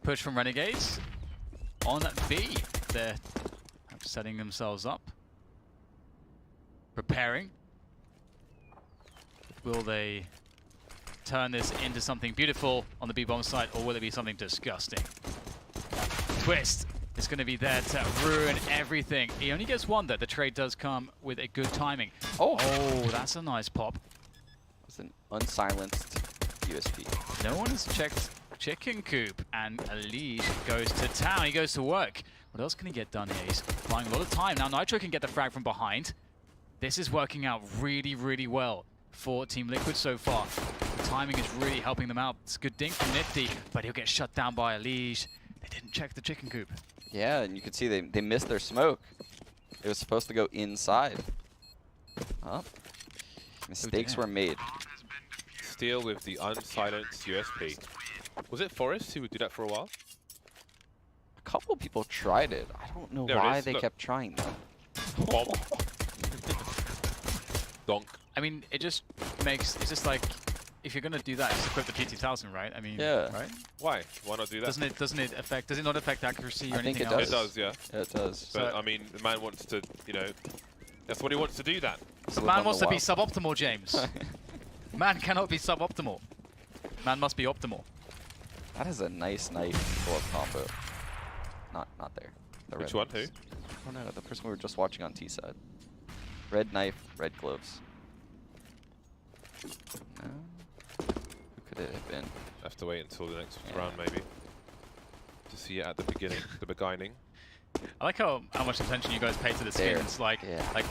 push from Renegades on B. They're setting themselves up. Preparing. Will they turn this into something beautiful on the B-bomb side, or will it be something disgusting? Twist is going to be there to ruin everything. He only gets one though. The trade does come with a good timing. Oh, that's a nice pop. It's an unsilenced USP. No one has checked Chicken Coop, and Elise goes to town. He goes to work. What else can he get done here? He's buying a lot of time. Now Nitro can get the frag from behind. This is working out really, really well for Team Liquid so far. The timing is really helping them out. It's a good dink from Nifty, but he'll get shut down by Elise. They didn't check the Chicken Coop. Yeah, and you can see they missed their smoke. It was supposed to go inside. Oh. Mistakes were made. Steal with the unsilenced USP. Was it Forrest who would do that for a while? A couple people tried it. I don't know why they kept trying though. Bomb. Donk. I mean, it just makes, it's just like, if you're gonna do that, just equip the P2000, right? I mean, yeah. Right? Why? Why not do that? Does it not affect accuracy or anything else? I It does, yeah. Yeah, it does. But I mean, the man wants to, you know, that's what he wants to do. That. The man wants to be suboptimal, James. Man cannot be suboptimal. Man must be optimal. That is a nice knife glove combo. Not there. The Which red one? ones. Who? Oh no, the person we were just watching on T side. Red knife, red gloves. No. Who could it have been? Have to wait until the next round, maybe, to see it at the beginning, the beginning. I like how much attention you guys pay to the skins. Like, like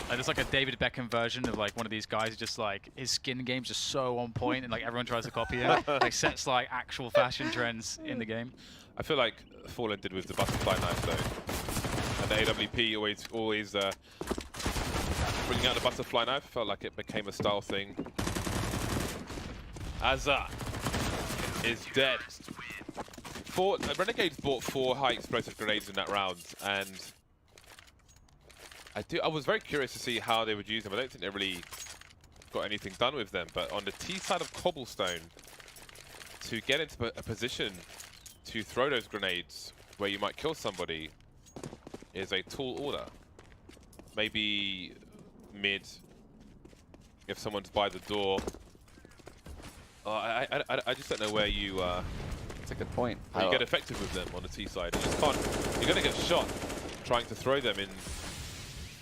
there's like a David Beckham version of like one of these guys who just like his skin game's just so on point, and like everyone tries to copy him. Like sets like actual fashion trends in the game. I feel like Fallen did with the butterfly knife though, and the AWP always bringing out the butterfly knife. Felt like it became a style thing. Azza is dead. Renegades bought 4 high explosive grenades in that round, and I was very curious to see how they would use them. I don't think they really got anything done with them, but on the T side of cobblestone, to get into a position to throw those grenades where you might kill somebody is a tall order. Maybe mid, if someone's by the door. I just don't know where you. That's a good point. You get effective with them on the T side. You just can't. You're going to get shot trying to throw them in,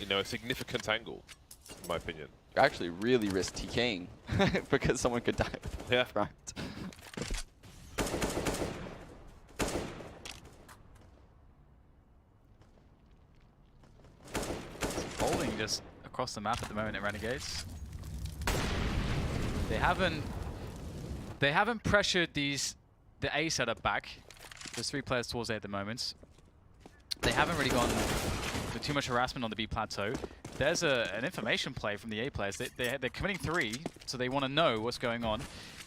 you know, a significant angle, in my opinion. You actually really risk TKing because someone could die with Yeah. front. Bowling just across the map at the moment at Renegades. They haven't pressured the A setup back. There's 3 players towards A at the moment. They haven't really gone with too much harassment on the B plateau. There's an information play from the A players. They're committing 3, so they want to know what's going on.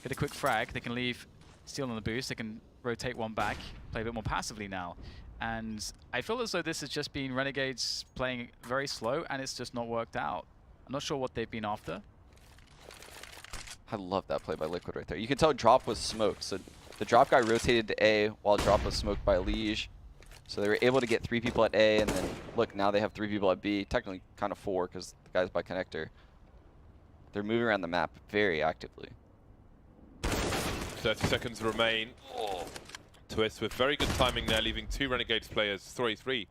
Get a quick frag. They can leave Steel on the boost. They can rotate one back, play a bit more passively now. And I feel as though this has just been Renegades playing very slow, and it's just not worked out. I'm not sure what they've been after. I love that play by Liquid right there. You can tell Drop was smoked. So the Drop guy rotated to A while Drop was smoked by Liege. So they were able to get 3 people at A, and then look, now they have 3 people at B. Technically kind of 4 because the guy's by connector. They're moving around the map very actively. 30 seconds remain. Oh. Twist with very good timing there, leaving 2 Renegades players, 3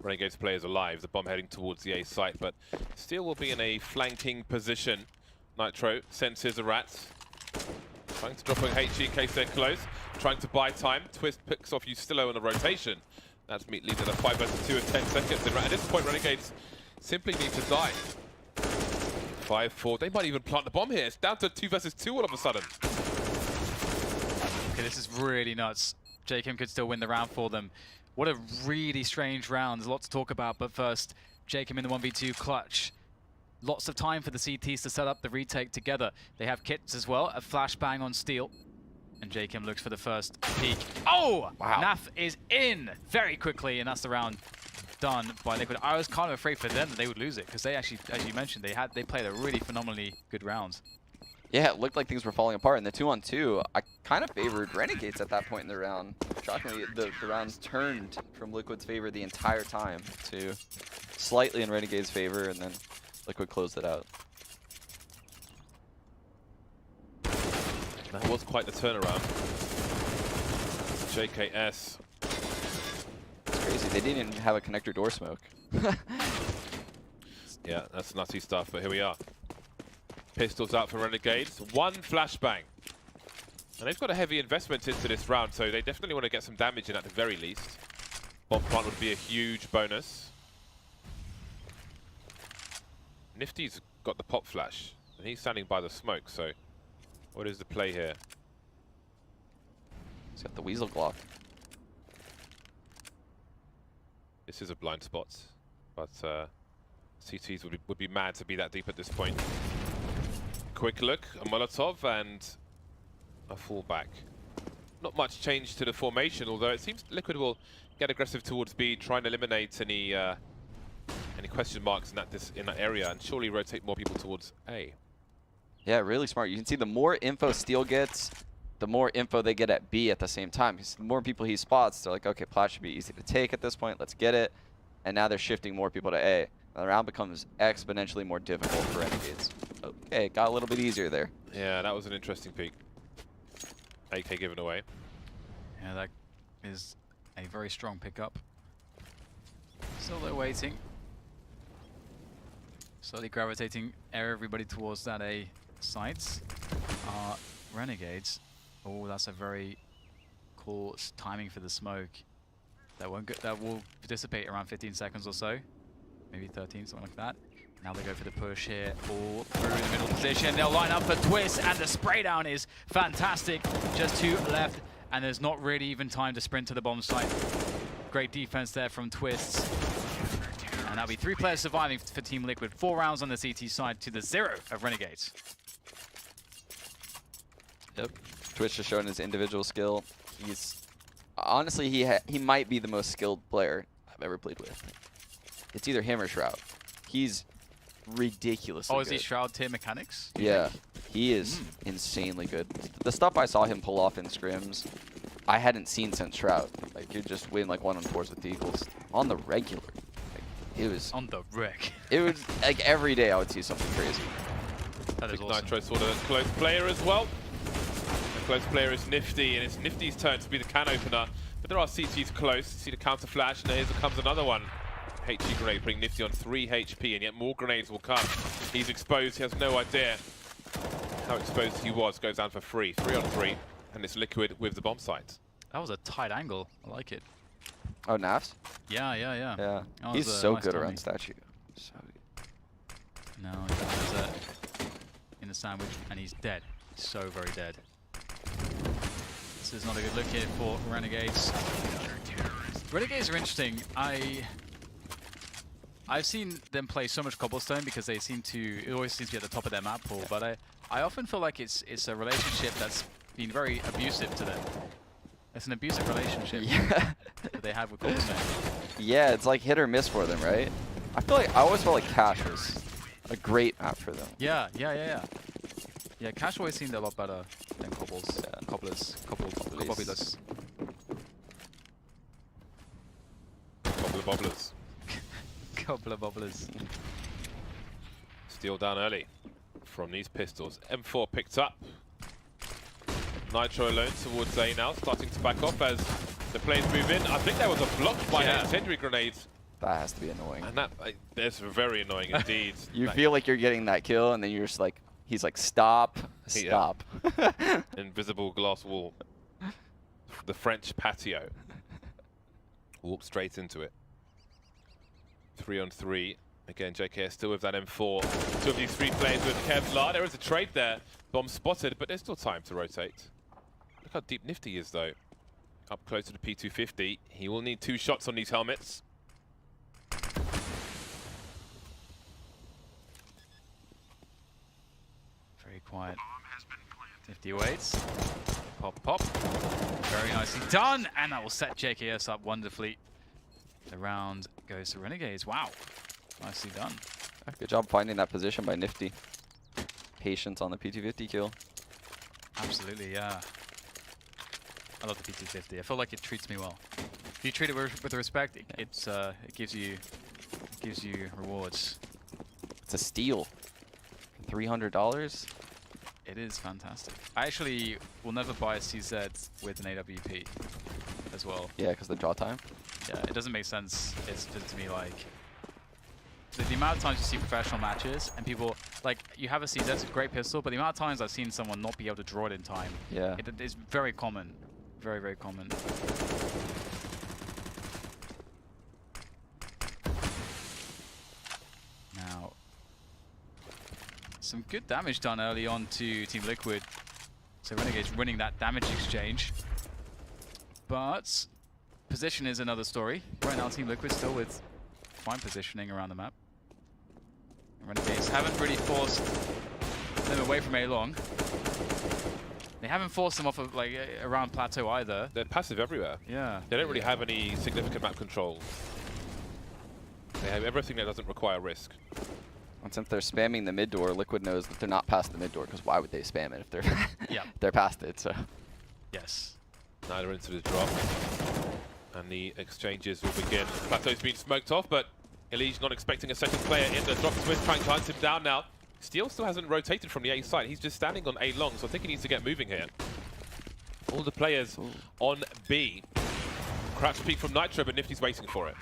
Renegades players alive. The bomb heading towards the A site, but Steel will be in a flanking position. Nitro senses a rat. Trying to drop a HE in case they're close. Trying to buy time. Twist picks off Ustillo on the rotation. That's leading at a 5 versus 2 in 10 seconds. And at this point, Renegades simply need to die. 5-4. They might even plant the bomb here. It's down to 2 versus 2 all of a sudden. Okay, this is really nuts. JKim could still win the round for them. What a really strange round. There's a lot to talk about, but first, JKim in the 1v2 clutch. Lots of time for the CTs to set up the retake together. They have kits as well, a flashbang on Steel. And JKim looks for the first peek. Oh! Wow. Naf is in very quickly, and that's the round done by Liquid. I was kind of afraid for them that they would lose it, because they actually, as you mentioned, they played a really phenomenally good round. Yeah, it looked like things were falling apart. In the 2-on-2, I kind of favored Renegades at that point in the round. Shockingly, the rounds turned from Liquid's favor the entire time to slightly in Renegade's favor, and then Liquid closed it out. That was quite the turnaround. JKS. It's crazy. They didn't even have a connector door smoke. Yeah, that's nutty stuff, but here we are. Pistols out for Renegades. One flashbang. And they've got a heavy investment into this round, so they definitely want to get some damage in at the very least. Bomb plant would be a huge bonus. Nifty's got the pop flash, and he's standing by the smoke, so what is the play here? He's got the Weasel Glock. This is a blind spot, but CTs would be mad to be that deep at this point. Quick look, a Molotov and a fallback. Not much change to the formation, although it seems Liquid will get aggressive towards B, try and eliminate any question marks in that area, and surely rotate more people towards A. Yeah, really smart. You can see the more info Steel gets, the more info they get at B at the same time. The more people he spots, they're like, okay, Plat should be easy to take at this point. Let's get it. And now they're shifting more people to A. The round becomes exponentially more difficult for Renegades. Okay, got a little bit easier there. Yeah, that was an interesting peek. AK given away. Yeah, that is a very strong pickup. Still they're waiting. Slowly gravitating everybody towards that A site. Renegades. Oh, that's a very cool timing for the smoke. That will dissipate around 15 seconds or so. Maybe 13, something like that. Now they go for the push here, all through the middle position. They'll line up for Twist, and the spray down is fantastic. Just 2 left, and there's not really even time to sprint to the bomb site. Great defense there from Twist. And that'll be 3 players surviving for Team Liquid. 4 rounds on the CT side to the 0 of Renegades. Yep. Twitch has shown his individual skill. He's honestly he might be the most skilled player I've ever played with. It's either him or Shroud. He's ridiculously good. Is he Shroud tier mechanics? Yeah, he is insanely good. The stuff I saw him pull off in scrims, I hadn't seen since Shroud. Like, he'd just win like 1-on-4s with the Eagles on the regular. Like, it was on the wreck. It was like every day I would see something crazy. That is Big awesome. Nitro saw the close player as well. The close player is Nifty, and it's Nifty's turn to be the can opener. But there are CTs close. See the counter flash, and here comes another one. HG grenade putting Nifty on 3 HP, and yet more grenades will come. He's exposed. He has no idea how exposed he was. Goes down for free. 3 on 3, and it's Liquid with the bomb site. That was a tight angle. I like it. Oh, Nafs? Yeah. Yeah. That He's was, so nice good timing. around statue. So good. No, he's in the sandwich, and he's dead. He's so very dead. This is not a good look here for Renegades. Renegades are interesting. I've seen them play so much cobblestone because they seem to, it always seems to be at the top of their map pool, but I often feel like it's a relationship that's been very abusive to them. It's an abusive relationship that they have with cobblestone. Yeah, it's like hit or miss for them, right? I always felt like Cash was a great map for them. Yeah. Yeah, Cash always seemed a lot better than Cobbles. Cobblers. Cobblers. Cobbler bobblers. Cobbler bobblers. Steal down early from these pistols. M4 picked up. Nitro alone towards A now, starting to back off as the players move in. I think there was a block by incendiary grenades. That has to be annoying. And that's very annoying indeed. You feel like you're getting that kill, and then you're just like, he's like, stop. Invisible glass wall. The French patio. Walk straight into it. 3 on 3. Again, JKS still with that M4. 2 of these 3 players with Kevlar. There is a trade there. Bomb spotted, but there's still time to rotate. Look how deep Nifty is, though. Up close to the P250. He will need 2 shots on these helmets. Very quiet. Nifty waits. Pop. Very nicely done, and that will set JKS up wonderfully. The round goes to Renegades. Wow. Nicely done. Good job finding that position by Nifty. patience on the P250 kill. Absolutely, yeah. I love the P250. I feel like it treats me well. If you treat it with respect, it gives you rewards. It's a steal. $300. It is fantastic. I actually will never buy a CZ with an AWP as well. Yeah, because the draw time. Yeah, it doesn't make sense. It's to me like the amount of times you see professional matches and people like you have a CZ, it's a great pistol, but the amount of times I've seen someone not be able to draw it in time. Yeah. It is very common. Very, very common. Now, some good damage done early on to Team Liquid. So Renegades winning that damage exchange. But position is another story. Right now Team Liquid still with fine positioning around the map. Renegades haven't really forced them away from A long. They haven't forced them off of like around plateau either. They're passive everywhere. Yeah. They don't really have any significant map control. They have everything that doesn't require risk. And since they're spamming the mid door, Liquid knows that they're not past the mid door, because why would they spam it if they're they're past it? So Yes. Neither into the drop. And the exchanges will begin. Plateau's been smoked off, but Elige not expecting a second player in the drop. Twist trying to hunt him down now. Steel still hasn't rotated from the A side. He's just standing on A long, so I think he needs to get moving here. All the players on B. Crouch peek from Nitro, but Nifty's waiting for it.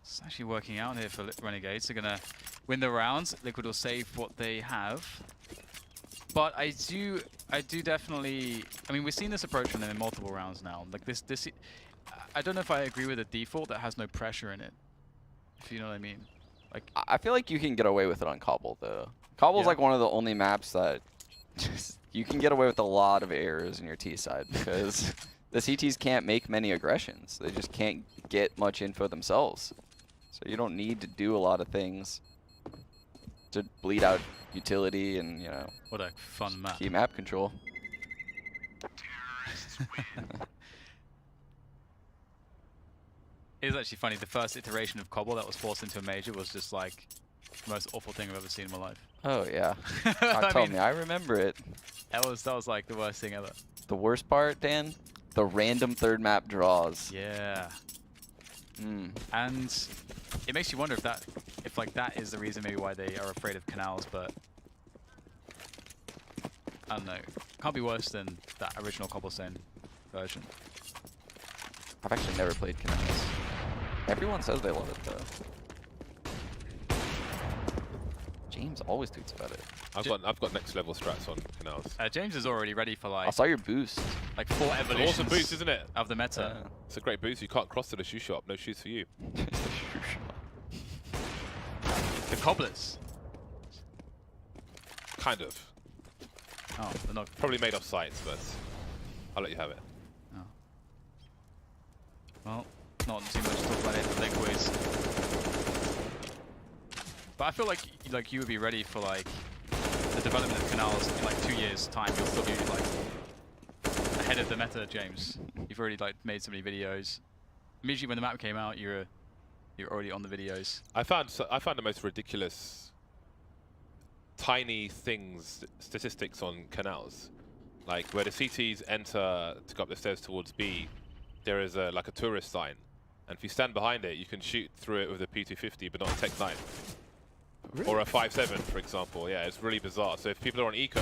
It's actually working out here for Renegades. They're going to win the rounds. Liquid will save what they have. But I do definitely... I mean, we've seen this approach from them in multiple rounds now. Like this, I don't know if I agree with the default that has no pressure in it. If you know what I mean. Like, I feel like you can get away with it on Cobble, though. Cobble's like one of the only maps that just, you can get away with a lot of errors in your T side, because the CTs can't make many aggressions. They just can't get much info themselves. So you don't need to do a lot of things to bleed out utility and, you know, what a fun map. key map control. It is actually funny, the first iteration of Cobble that was forced into a major was just like the most awful thing I've ever seen in my life. Oh, yeah. I remember it. That was like the worst thing ever. The worst part, Dan? The random third map draws. Yeah. And it makes you wonder if that is the reason maybe why they are afraid of canals, but I don't know. Can't be worse than that original cobblestone version. I've actually never played canals. Everyone says they love it, though. James always tweets about it. I've got next level strats on canals. James is already ready for like... I saw your boost. Like 4 evolutions. Awesome boost, isn't it? Of the meta. It's a great boost. You can't cross to the shoe shop. No shoes for you. The cobblers. Kind of. Oh, they're not... Probably made off sites, but I'll let you have it. Oh. Well, not too much to talk about it for Liquids. But I feel like you would be ready for like the development of canals in like 2 years' time. You'll still be like ahead of the meta, James. You've already like made so many videos. Immediately when the map came out, you're already on the videos. I found the most ridiculous tiny things, statistics on canals. Like where the CTs enter to go up the stairs towards B, there is like a tourist sign. And if you stand behind it, you can shoot through it with a P250, but not a Tech 9. Really? Or a 5.7, for example. Yeah, it's really bizarre. So if people are on eco,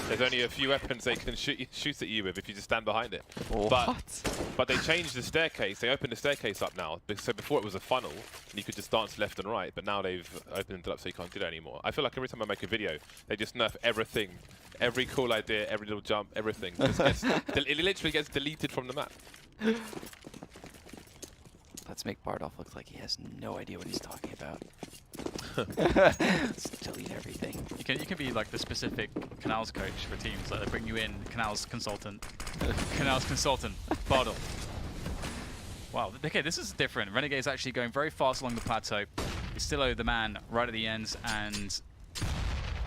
there's only a few weapons they can shoot at you with if you just stand behind it. What? But they changed the staircase. They opened the staircase up now. So before it was a funnel, and you could just dance left and right. But now they've opened it up so you can't do that anymore. I feel like every time I make a video, they just nerf everything. Every cool idea, every little jump, everything. It literally gets deleted from the map. Let's make Bardolph look like he has no idea what he's talking about. Just delete everything. You can be like the specific canals coach for teams. Like they bring you in, canals consultant, Bardolph. Wow. Okay, this is different. Renegade's actually going very fast along the plateau. He's still the man right at the ends, and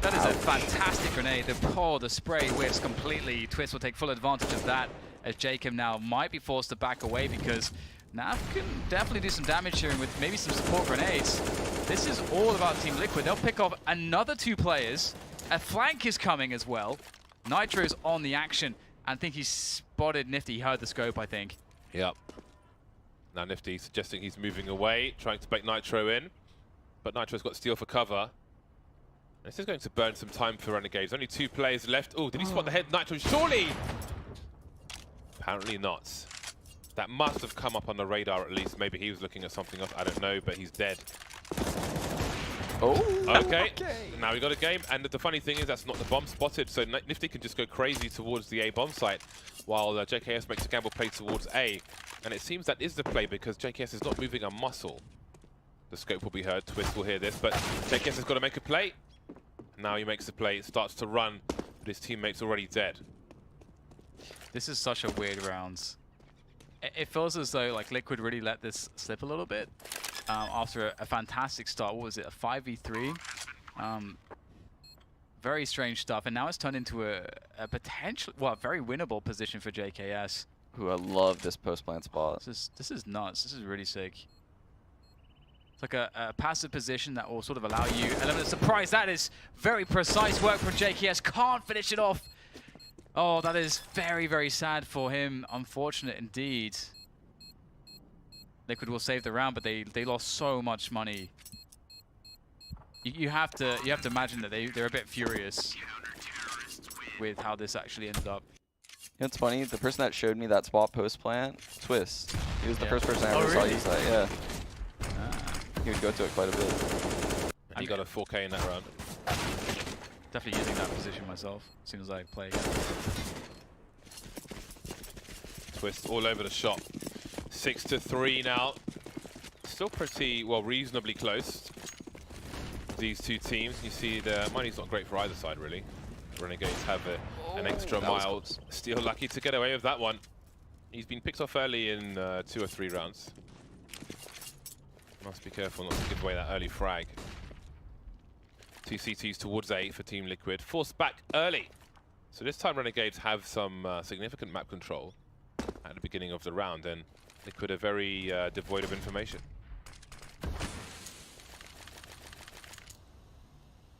that is a fantastic grenade. The spray whiffs completely. Twist will take full advantage of that, as Jacob now might be forced to back away because Nav can definitely do some damage here with maybe some support grenades. This is all about Team Liquid. They'll pick off another 2 players. A flank is coming as well. Nitro's on the action. I think he's spotted Nifty. He heard the scope, I think. Yep. Now Nifty suggesting he's moving away, trying to bait Nitro in. But Nitro's got steal for cover. This is going to burn some time for Renegades. Only 2 players left. Oh, did he spot the head? Nitro, surely! Apparently not. That must have come up on the radar at least. Maybe he was looking at something else. I don't know, but he's dead. Oh, okay. Now we got a game, and the funny thing is that's not the bomb spotted, so Nifty can just go crazy towards the A bomb site, while JKS makes a gamble play towards A. And it seems that is the play because JKS is not moving a muscle. The scope will be heard, Twist will hear this, but JKS has got to make a play. Now he makes the play, starts to run, but his teammate's already dead. This is such a weird round. It feels as though like Liquid really let this slip a little bit after a fantastic start. What was it, a 5v3? Very strange stuff, and now it's turned into a potential, well, very winnable position for JKS. Ooh, I love this post-plant spot. This is nuts. This is really sick. It's like a passive position that will sort of allow you element of surprise. That is very precise work from JKS. Can't finish it off. Oh, that is very, very sad for him. Unfortunate indeed. Liquid will save the round, but they lost so much money. You have to imagine that they're a bit furious with how this actually ended up. You know, it's funny. The person that showed me that spot post plant, Twist. He was the first person I ever really? saw use that. Yeah. He would go to it quite a bit. And he got a 4K in that round. Definitely using that position myself as soon as I play again. Twist all over the shop. 6-3 now. Still pretty, well, reasonably close. These 2 teams. You see the money's not great for either side, really. Renegades have an extra mile. Still lucky to get away with that one. He's been picked off early in 2 or 3 rounds. Must be careful not to give away that early frag. 2 CTs towards A for Team Liquid. Forced back early. So this time Renegades have some significant map control at the beginning of the round, and Liquid are very devoid of information.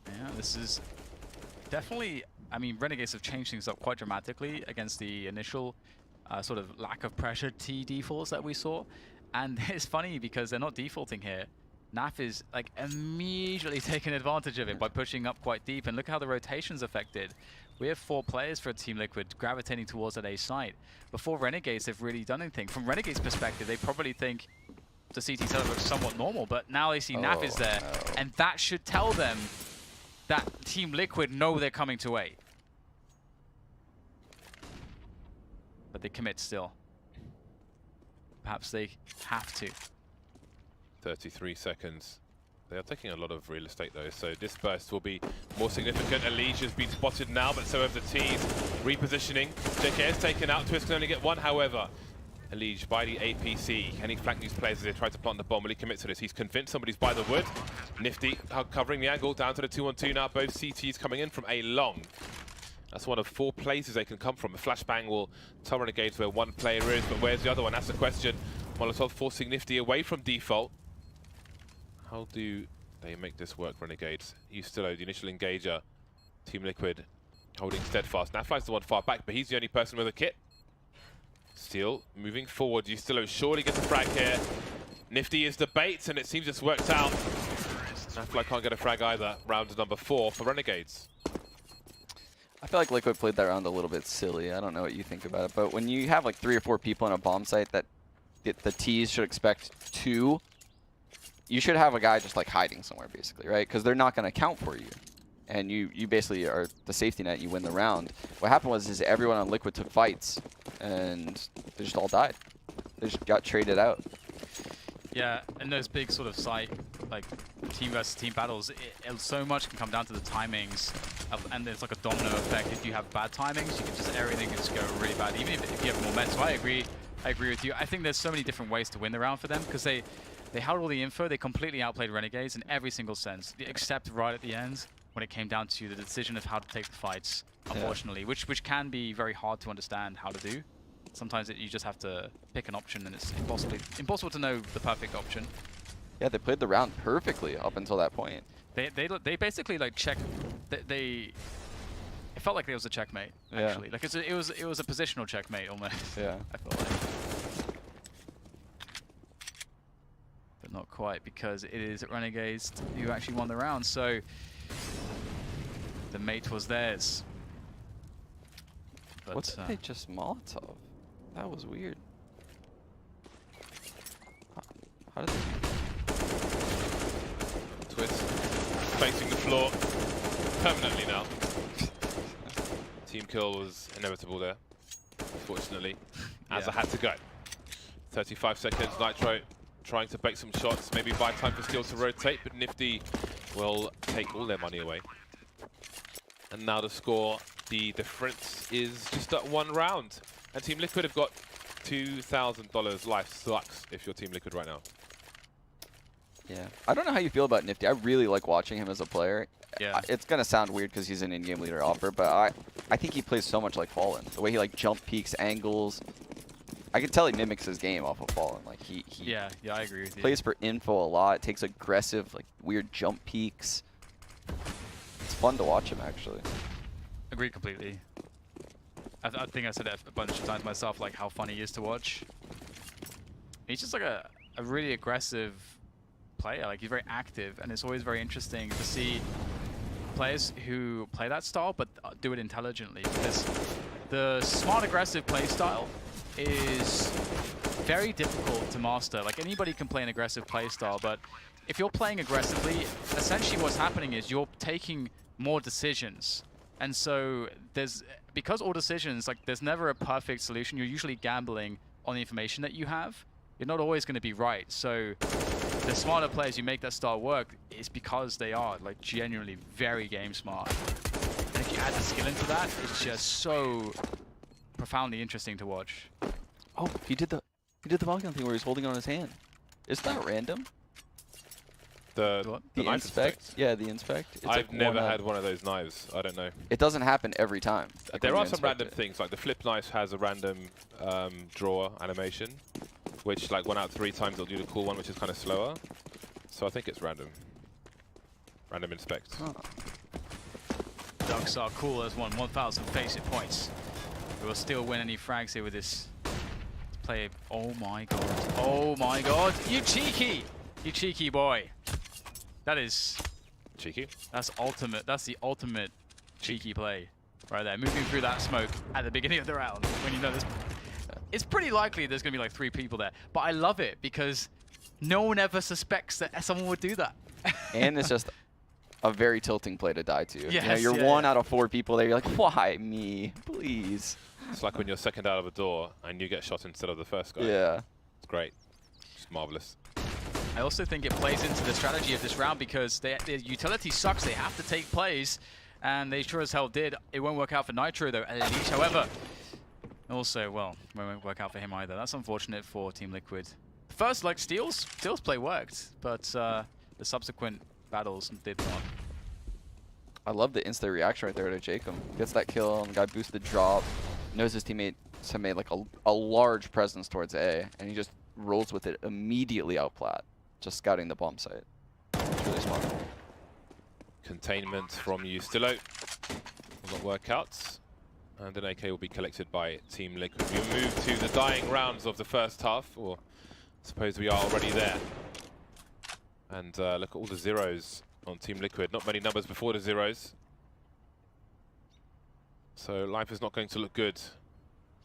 Yeah, this is definitely, I mean, Renegades have changed things up quite dramatically against the initial sort of lack of pressure T defaults that we saw. And it's funny because they're not defaulting here. Naf is like immediately taking advantage of it by pushing up quite deep, and look how the rotation's affected. We have 4 players for Team Liquid gravitating towards that A site. Before Renegades have really done anything. From Renegades' perspective, they probably think the CT setup looks somewhat normal, but now they see Naf is there, and that should tell them that Team Liquid know they're coming to A. But they commit still. Perhaps they have to. 33 seconds. They are taking a lot of real estate though, so this burst will be more significant. Elige has been spotted now, but so have the T's. Repositioning. JKS taken out. Twist can only get 1, however. Elige by the APC. Can he flank these players as they try to plant the bomb? Will he commit to this? He's convinced somebody's by the wood. Nifty covering the angle. Down to the 2-on-2 now. Both CTs coming in from A long. That's one of 4 places they can come from. A flashbang will tell Renegades where one player is, but where's the other one? That's the question. Molotov forcing Nifty away from default. How do they make this work, Renegades? Ustilo, the initial engager. Team Liquid holding steadfast. Nafly's the one far back, but he's the only person with a kit. Still moving forward. Ustilo surely gets a frag here. Nifty is the bait, and it seems it's worked out. Nafly can't get a frag either. Round number 4 for Renegades. I feel like Liquid played that round a little bit silly. I don't know what you think about it, but when you have like 3 or 4 people on a bomb site that the T's should expect 2, you should have a guy just like hiding somewhere basically, right? Because they're not going to count for you. And you basically are the safety net, you win the round. What happened was everyone on Liquid took fights and they just all died. They just got traded out. Yeah, and those big sort of site, like team versus team battles, so much can come down to the timings, and it's like a domino effect. If you have bad timings, you can just, everything can just go really bad, even if you have more meds. So I agree with you. I think there's so many different ways to win the round for them, because they held all the info, they completely outplayed Renegades in every single sense, except right at the end, when it came down to the decision of how to take the fights, unfortunately, which can be very hard to understand how to do. Sometimes you just have to pick an option, and it's impossible to know the perfect option. Yeah, they played the round perfectly up until that point. They basically like check. They it felt like it was a checkmate Yeah. actually. Like it was a positional checkmate almost. Yeah. I felt like. But not quite, because it is Renegades who actually won the round. So the mate was theirs. But, What did they just Molotov? That was weird. How did they... Twist. Facing the floor permanently now. Team kill was inevitable there, unfortunately, as I had to go. 35 seconds, Nitro trying to bake some shots, maybe buy time for Steel to rotate, but Nifty will take all their money away. And now the score, the difference is just at 1 round. And Team Liquid have got $2,000. Life sucks if you're Team Liquid right now. Yeah. I don't know how you feel about Nifty. I really like watching him as a player. Yeah. It's going to sound weird because he's an in-game leader offer, but I think he plays so much like Fallen. The way he like jump peaks, angles. I can tell he mimics his game off of Fallen. Like he yeah, I agree with you. plays for info a lot, takes aggressive, like weird jump peaks. It's fun to watch him actually. Agree completely. I think I said it a bunch of times myself, like how funny he is to watch. He's just like a really aggressive player. Like he's very active, and it's always very interesting to see players who play that style but do it intelligently, because the smart aggressive play style is very difficult to master. Like anybody can play an aggressive play style, but if you're playing aggressively, essentially what's happening is you're taking more decisions. And so because all decisions, like there's never a perfect solution. You're usually gambling on the information that you have. You're not always going to be right. So the smarter players who make that style work is because they are like genuinely very game smart. And if you add the skill into that, it's just so profoundly interesting to watch. Oh, he did the Valkyrie thing where he's holding it on his hand. Is that random? The The knife inspect? Yeah, the inspect. It's I've like never one had one of those knives. I don't know. It doesn't happen every time. Like There when are you some inspect random it. things, like the flip knife has a random draw animation, which like 1 out of 3 times it'll do the cool one, which is kind of slower. So I think it's random. Random inspect. Huh. Ducks are cool as 1,000 face it points. We will still win any frags here with this play. Oh my god. Oh my god. You cheeky! You cheeky boy. That is... Cheeky. That's ultimate. That's the ultimate cheeky play right there. Moving through that smoke at the beginning of the round when you know this. It's pretty likely there's going to be like 3 people there. But I love it because no one ever suspects that someone would do that. And it's just a very tilting play to die to. Yes, you know, you're yeah, 1 yeah. out of 4 people there. You're like, why me? Please. It's like when you're second out of a door and you get shot instead of the first guy. Yeah. It's great. Just marvelous. I also think it plays into the strategy of this round because their utility sucks. They have to take plays, and they sure as hell did. It won't work out for Nitro, though, at least. However, also, well, it won't work out for him either. That's unfortunate for Team Liquid. First, like, Steel's play worked, but the subsequent battles did not. I love the instant reaction right there to Jacob. Gets that kill, and the guy boosted drop. Knows his teammates have made like a large presence towards A, and he just rolls with it immediately out plat. Just scouting the bomb site. It's really smart. Containment from Ustillo will not work out. And an AK will be collected by Team Liquid. We move to the dying rounds of the first half, or I suppose we are already there. And look at all the zeros on Team Liquid. Not many numbers before the zeros. So life is not going to look good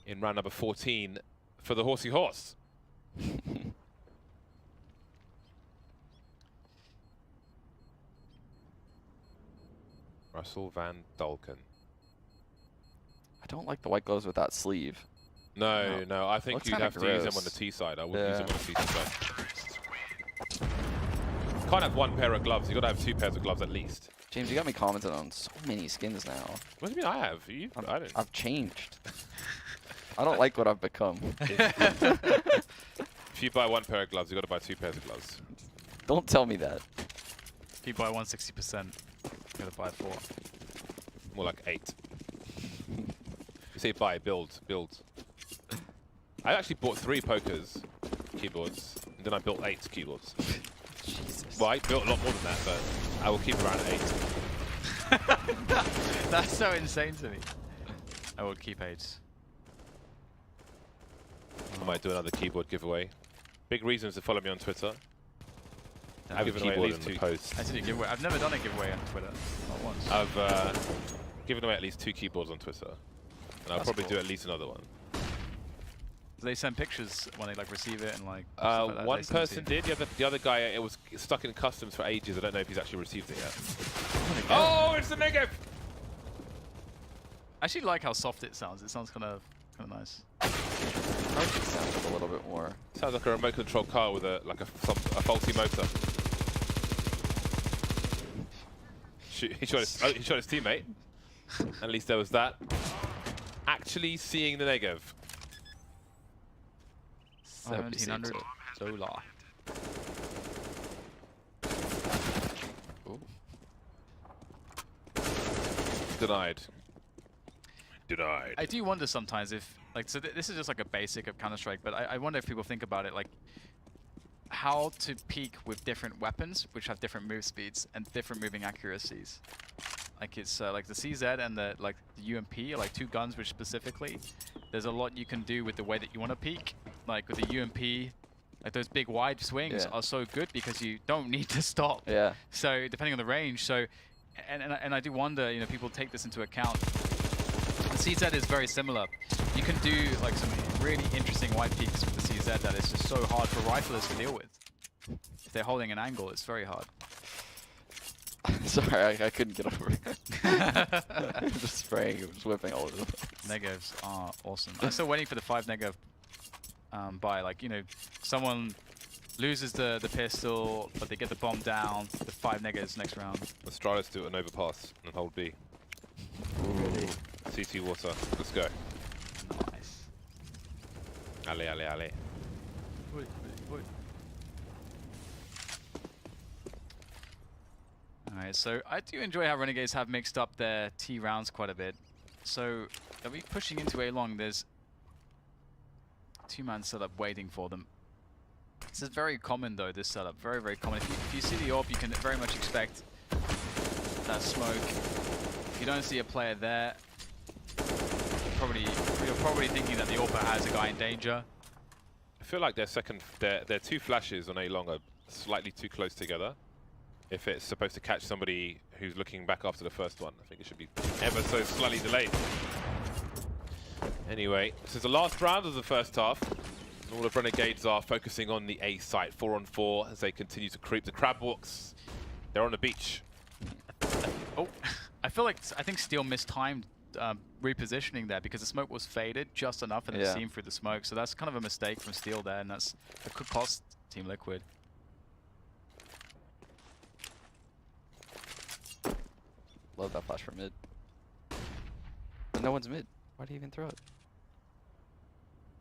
in round number 14 for the Horsey Horse. Russell Van Dulken. I don't like the white gloves with that sleeve. No, I think Looks you'd kinda have to use them gross. on the T side. I wouldn't use Yeah. them on the CT side. Can't have 1 pair of gloves. You've got to have 2 pairs of gloves at least. James, you got me commenting on so many skins now. What do you mean I have? I don't. I've changed. I don't like what I've become. If you buy 1 pair of gloves, you've got to buy 2 pairs of gloves. Don't tell me that. If you buy 160%, you gotta buy 4. More like 8. You say buy, build. I actually bought 3 pokers keyboards, and then I built 8 keyboards. Jesus. Well, I built a lot more than that, but I will keep around at 8. That's so insane to me. I will keep 8. I might do another keyboard giveaway. Big reasons to follow me on Twitter. I've given away at keyboard least in the 2 post. I did a giveaway. I've never done a giveaway on Twitter. Not once. I've given away at least 2 keyboards on Twitter, and I'll That's probably cool. do at least another one. Do they send pictures when they like receive it and like? stuff like that? One They send it to person you? did. The other guy, it was stuck in customs for ages. I don't know if he's actually received it yet. Oh, it's the negative. I actually like how soft it sounds. It sounds kind of nice. Probably should sound like a little bit more. Sounds like a remote control car with a faulty motor. Shoot, he shot his teammate. At least there was that. Actually seeing the negative. 1700 $. Ooh. Denied. Denied. I do wonder sometimes if, like, so this is just like a basic of Counter-Strike, but I wonder if people think about it, like, how to peak with different weapons, which have different move speeds and different moving accuracies. Like, it's like the CZ and the UMP are like 2 guns, which specifically, there's a lot you can do with the way that you want to peak. Like with the UMP, like those big wide swings are so good because you don't need to stop. Yeah. So depending on the range, so and I do wonder, you know, people take this into account. The CZ is very similar. You can do like some really interesting wide peaks with the CZ that is just so hard for riflers to deal with. If they're holding an angle, it's very hard. Sorry, I couldn't get over it. I'm just spraying, it was whipping all over the place. Negatives are awesome. I'm still waiting for the 5 negative buy. Like, you know, someone loses the pistol, but they get the bomb down, the 5 negatives next round. Astralis do an overpass and hold B. Ooh. CT water. Let's go. Nice. Alley, alley, alley. Alright, so I do enjoy how Renegades have mixed up their T rounds quite a bit. So they'll be pushing into A long. There's 2-man setup waiting for them. This is very common though, this setup. Very, very common. If you see the AWP, you can very much expect that smoke. If you don't see a player there, you're probably thinking that the AWP has a guy in danger. I feel like their 2 flashes on A long are slightly too close together. If it's supposed to catch somebody who's looking back after the first one, I think it should be ever so slightly delayed. Anyway, this is the last round of the first half. All of Renegades are focusing on the A site, 4-on-4, as they continue to creep. The crab walks, they're on the beach. Oh, I think Steel mistimed repositioning there because the smoke was faded just enough and it's seen through the smoke. So that's kind of a mistake from Steel there, and that could cost Team Liquid. Love that flash from mid. But no one's mid. Why do you even throw it?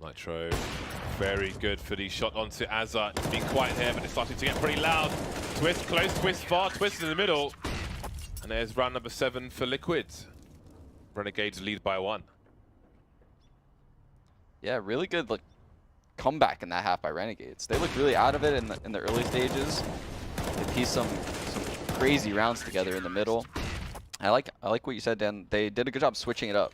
Nitro, very good for the shot onto Azza. It's been quiet here, but it's starting to get pretty loud. Twist close, twist far, twist in the middle. And there's round number 7 for Liquid. Renegades lead by 1. Yeah, really good comeback in that half by Renegades. They looked really out of it in the early stages. They pieced some crazy rounds together in the middle. I like what you said, Dan. They did a good job switching it up.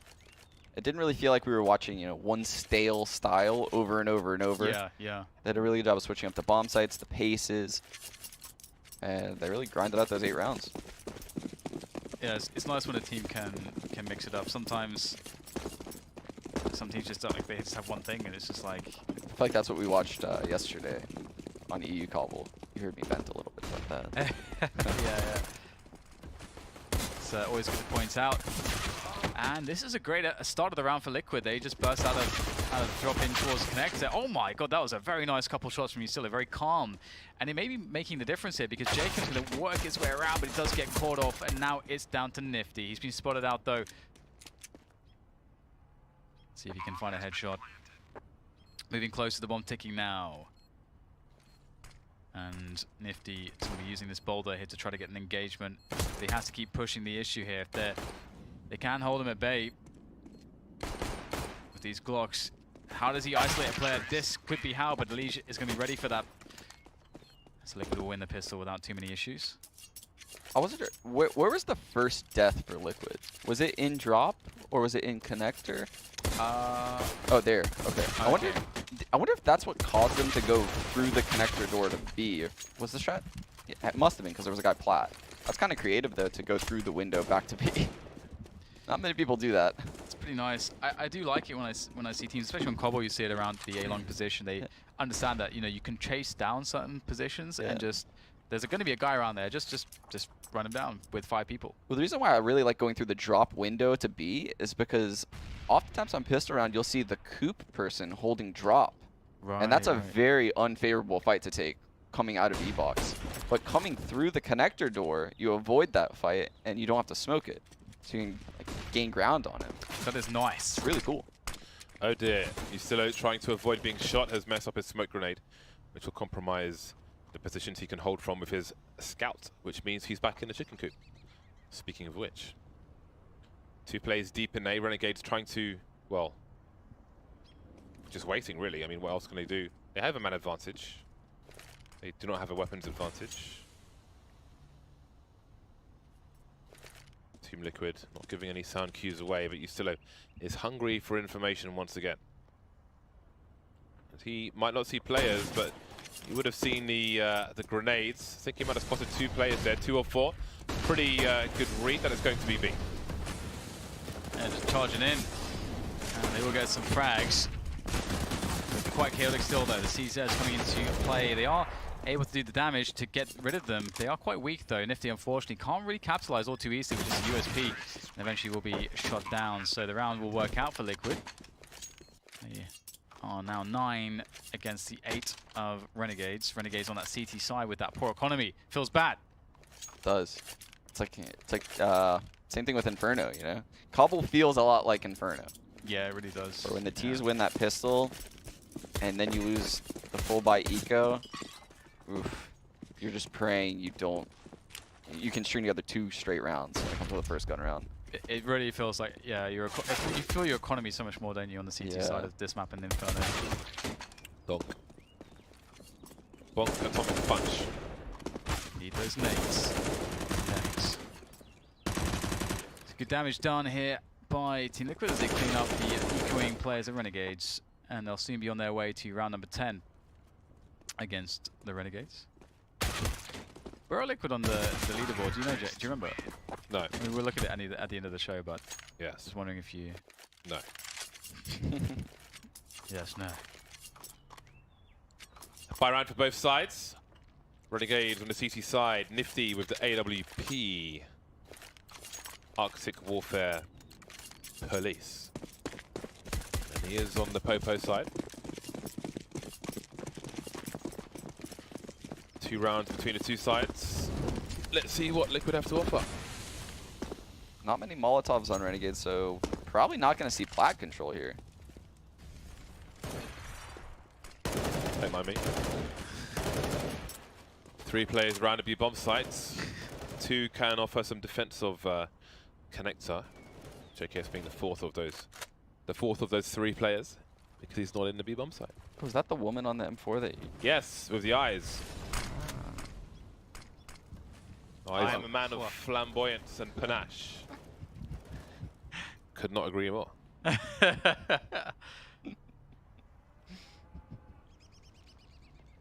It didn't really feel like we were watching, you know, one stale style over and over and over. Yeah, yeah. They did a really good job of switching up the bomb sites, the paces, and they really grinded out those 8 rounds. Yeah, it's nice when a team can mix it up. Sometimes some teams just don't, like, they just have one thing and it's just like... I feel like that's what we watched yesterday on EU Cobble. You heard me vent a little bit about that. yeah. It's always good to point out. And this is a great start of the round for Liquid. They just burst out of drop in towards connector. Oh my god, that was a very nice couple shots from Usilla. Very calm. And it may be making the difference here because Jacob's going to work his way around, but he does get caught off. And now it's down to Nifty. He's been spotted out though. See if he can find a headshot. Moving close to the bomb ticking now. And Nifty is going to be using this boulder here to try to get an engagement. But he has to keep pushing the issue here. If they can hold him at bay with these Glocks. How does he isolate a player? This could be how, but Liege is going to be ready for that. So Liquid will win the pistol without too many issues. I wasn't sure, where was the first death for Liquid? Was it in drop or was it in connector? Oh, there. Okay. I wonder if that's what caused them to go through the connector door to B. Was the strat? Yeah, it must have been because there was a guy plat. That's kind of creative though to go through the window back to B. Not many people do that. It's pretty nice. I do like it when I see teams, especially on Cobble, you see it around the A-long position. They understand that, you know, you can chase down certain positions and just there's going to be a guy around there. Just run him down with 5 people. Well, the reason why I really like going through the drop window to B is because oftentimes I'm pissed around, you'll see the coop person holding drop. Right, and that's a very unfavorable fight to take coming out of E-box. But coming through the connector door, you avoid that fight and you don't have to smoke it. So you can like, gain ground on him. That is nice. It's really cool. Oh dear, Ustillo trying to avoid being shot has messed up his smoke grenade, which will compromise the positions he can hold from with his scout, which means he's back in the chicken coop. Speaking of which, 2 plays deep in A, Renegades trying to, well, just waiting really. I mean, what else can they do? They have a man advantage. They do not have a weapons advantage. Team Liquid not giving any sound cues away, but Ustillo is hungry for information once again. And he might not see players, but you would have seen the grenades. I think he might have spotted 2 players there, 2 or 4. Pretty good read that it's going to be B. And just charging in. And they will get some frags. Quite chaotic still though. The ECS coming into play. They are able to do the damage to get rid of them. They are quite weak though. Nifty unfortunately can't really capitalize all too easily, which is USP. And eventually will be shot down. So the round will work out for Liquid. They are now 9 against the 8 of Renegades. Renegades on that CT side with that poor economy. Feels bad. It does. It's like same thing with Inferno, you know? Cobble feels a lot like Inferno. Yeah, it really does. But when the T's win that pistol, and then you lose the full buy eco, oof, you're just praying you don't. You can string together 2 straight rounds when it comes to the first gun round. It really feels like, yeah, you feel your economy so much more, don't you, on the CT side of this map and Inferno. Donk. Bonk, atomic punch. Need those nades. Thanks. Good damage done here by Team Liquid as they clean up the ecoing players of Renegades, and they'll soon be on their way to round number 10 against the Renegades. Where are Liquid on the leaderboard? Do you know, Jay? Do you remember? No. I mean, we'll look at it at the end of the show, but Yes. just wondering if you... No. Yes, no. Fire round for both sides. Renegades on the CT side. Nifty with the AWP. Arctic Warfare Police. And he is on the Popo side. 2 rounds between the 2 sides. Let's see what Liquid have to offer. Not many Molotovs on Renegade, so probably not going to see plat control here. Don't mind me. 3 players round up your bomb sites. 2 can offer some defense of connector. JKS being the fourth of those 3 players because he's not in the B bomb site. Was that the woman on the M4 that you... Yes, with the eyes. I am a man of flamboyance and panache. Could not agree more.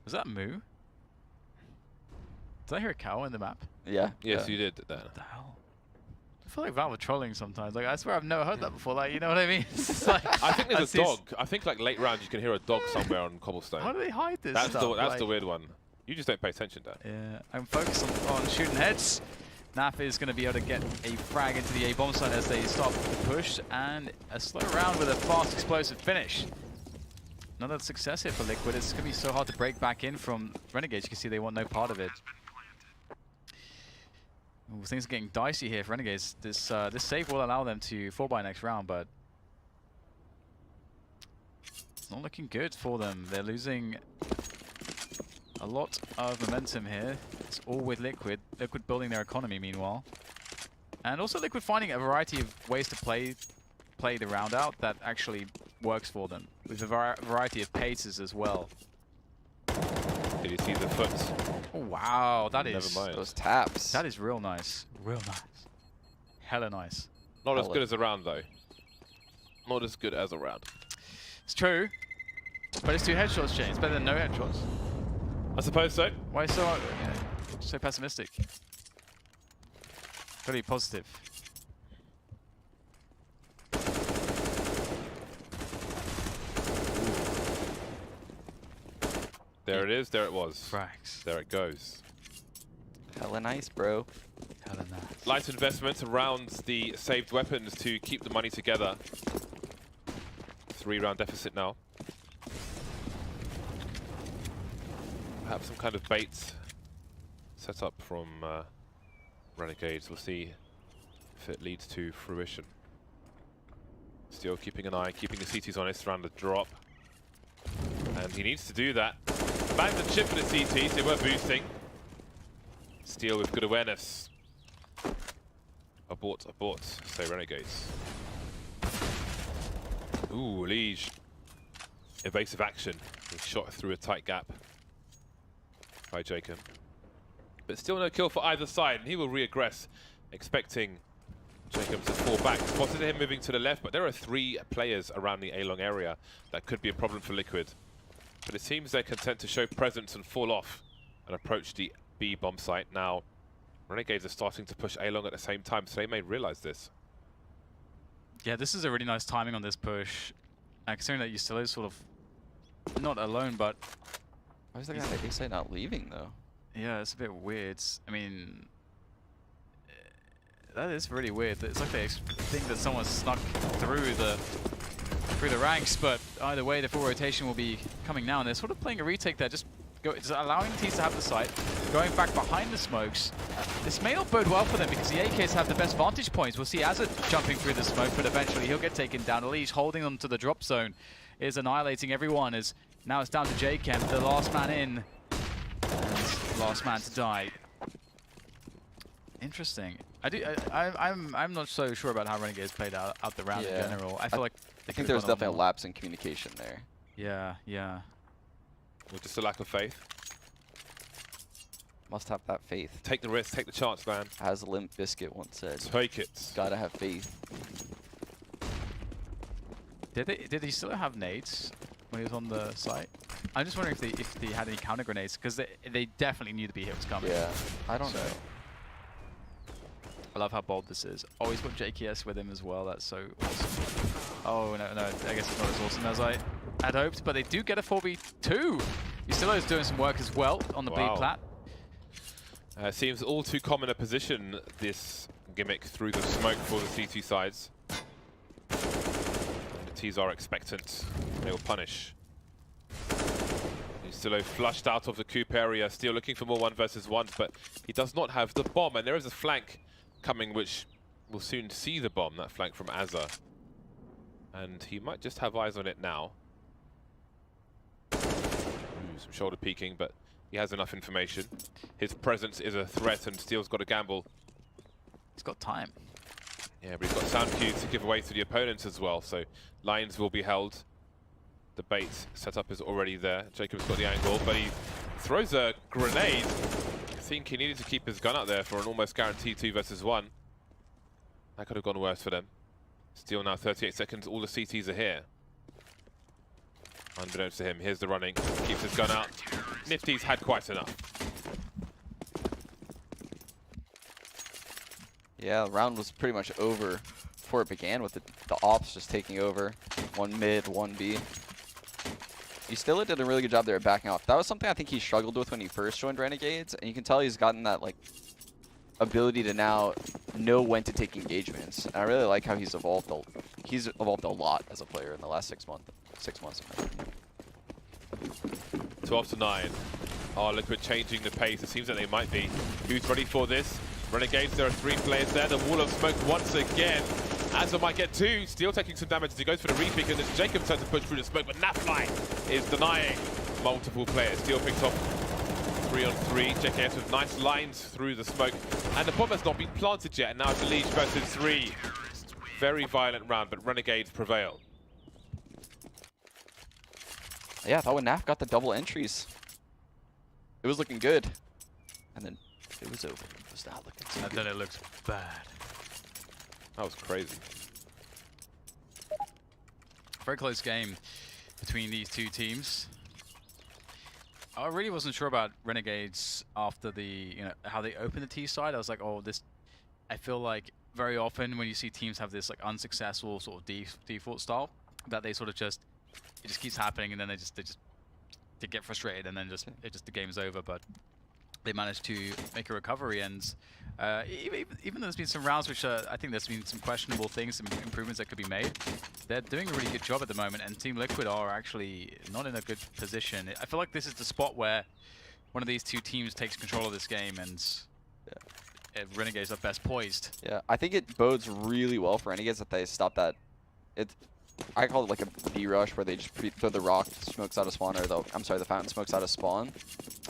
Was that Moo? Did I hear a cow in the map? Yeah. Yes, you did that. What the hell? I feel like Valve are trolling sometimes. Like, I swear I've never heard that before. Like, you know what I mean? It's like, I think there's a dog. I think like late rounds you can hear a dog somewhere on cobblestone. How do they hide this That's stuff? that's the weird one. You just don't pay attention to that. Yeah, I'm focused on shooting heads. Naf is going to be able to get a frag into the A bomb site as they start the push, and a slow round with a fast explosive finish. Another success here for Liquid. It's going to be so hard to break back in from Renegades. You can see they want no part of it. Ooh, things are getting dicey here for Renegades. This save will allow them to fall by next round, but it's not looking good for them. They're losing a lot of momentum here. It's all with Liquid. Liquid building their economy meanwhile. And also Liquid finding a variety of ways to play the round out that actually works for them. With a variety of paces as well. Did you see the foot? Oh, wow, that is... Never mind. Those taps. That is real nice. Real nice. Hella nice. Not as good as a round, though. Not as good as a round. It's true, but it's 2 headshots, James. It's better than no headshots. I suppose so. Why so, so pessimistic? Pretty positive. There it is. There it was. Frags. There it goes. Hella nice, bro. Hella nice. Light investment around the saved weapons to keep the money together. 3-round deficit now. Perhaps some kind of bait set up from Renegades. We'll see if it leads to fruition. Still keeping an eye, keeping the CTs honest around the drop. And he needs to do that. Abandoned ship for the CTs, they were boosting. Steal with good awareness. Abort, say Renegades. Ooh, Liege. Evasive action. He shot through a tight gap by Jacob. But still no kill for either side, and he will reaggress, expecting Jacob to fall back. Spotted him moving to the left, but there are 3 players around the A-long area that could be a problem for Liquid. But it seems they're content to show presence and fall off and approach the B bomb site. Now, Renegades are starting to push A-long at the same time, so they may realize this. Yeah, this is a really nice timing on this push. Considering that Ustilo is sort of not alone, but Why is the guy at A site not leaving, though? yeah, it's a bit weird. I mean, that is really weird. It's like they think that someone snuck through the ranks, but either way, the full rotation will be coming now, and they're sort of playing a retake there, just allowing teams to have the site, going back behind the smokes. This may not bode well for them because the AKs have the best vantage points. We'll see Azad jumping through the smoke, but eventually he'll get taken down. Elish holding them to the drop zone is annihilating everyone. As now it's down to J-Chem, the last man in, and last man to die. Interesting. I'm not so sure about how Renegades played out the round in general. I feel like I think there was definitely a lapse in communication there. Yeah. Or just a lack of faith. Must have that faith. Take the risk, take the chance, man. As Limp Biscuit once said. Take it. Gotta have faith. Did he still have nades when he was on the site? I'm just wondering if they had any counter grenades, because they definitely knew the B hit was coming. Yeah, I don't know. I love how bold this is. Oh, he's got JKS with him as well. That's so awesome. Oh, no, I guess it's not as awesome as I had hoped, but they do get a 4v2. Ustilo is doing some work as well on the B plat. Seems all too common a position, this gimmick through the smoke for the CT sides. And the Ts are expectant. They will punish. Ustilo flushed out of the coop area, still looking for more 1 versus 1s, but he does not have the bomb, and there is a flank coming, which we'll soon see the bomb, that flank from Azza. And he might just have eyes on it now. Some shoulder peeking, but he has enough information. His presence is a threat, and Steel's got to gamble. He's got time. Yeah, but he's got sound cues to give away to the opponents as well, so lines will be held. The bait setup is already there. Jacob's got the angle, but he throws a grenade. I think he needed to keep his gun out there for an almost guaranteed 2 versus 1. That could have gone worse for them. Steel now 38 seconds, all the CTs are here. Unbeknownst to him, here's the running, keeps his gun out. Nifty's had quite enough. Yeah, the round was pretty much over before it began, with the ops just taking over. 1 mid, 1 B. Ustilo did a really good job there at backing off. That was something I think he struggled with when he first joined Renegades, and you can tell he's gotten that ability to now know when to take engagements. And I really like how he's evolved. He's evolved a lot as a player in the last 6 months. 6 months. 12 to 9. Oh, Liquid changing the pace. It seems that they might be. Who's ready for this? Renegades, there are 3 players there. The wall of smoke once again. Azza might get 2. Steel taking some damage as he goes for the repick, and it's Jacob trying to push through the smoke, but Nafly is denying multiple players. Steel picks off 3 on 3. JKS with nice lines through the smoke, and the bomb has not been planted yet, and now it's a Liege versus 3. Very violent round, but Renegades prevail. Yeah, I thought when Naf got the double entries, It was looking good. And then it was over. It was not looking so And good. then it looked bad. That was crazy. Very close game between these two teams. I really wasn't sure about Renegades after the, how they opened the T side. I was like, oh, this. I feel like very often when you see teams have this like unsuccessful sort of default style, that they sort of just it just keeps happening, and then they get frustrated, and then the game's over. But they managed to make a recovery, and even though there's been some rounds which I think there's been some questionable things, some improvements that could be made, they're doing a really good job at the moment, and Team Liquid are actually not in a good position. I feel like this is the spot where one of these two teams takes control of this game, and Renegades are best poised. Yeah, I think it bodes really well for Renegades that they stop that. I call it like a B rush where they just throw the rock smokes out of spawn, or the fountain smokes out of spawn.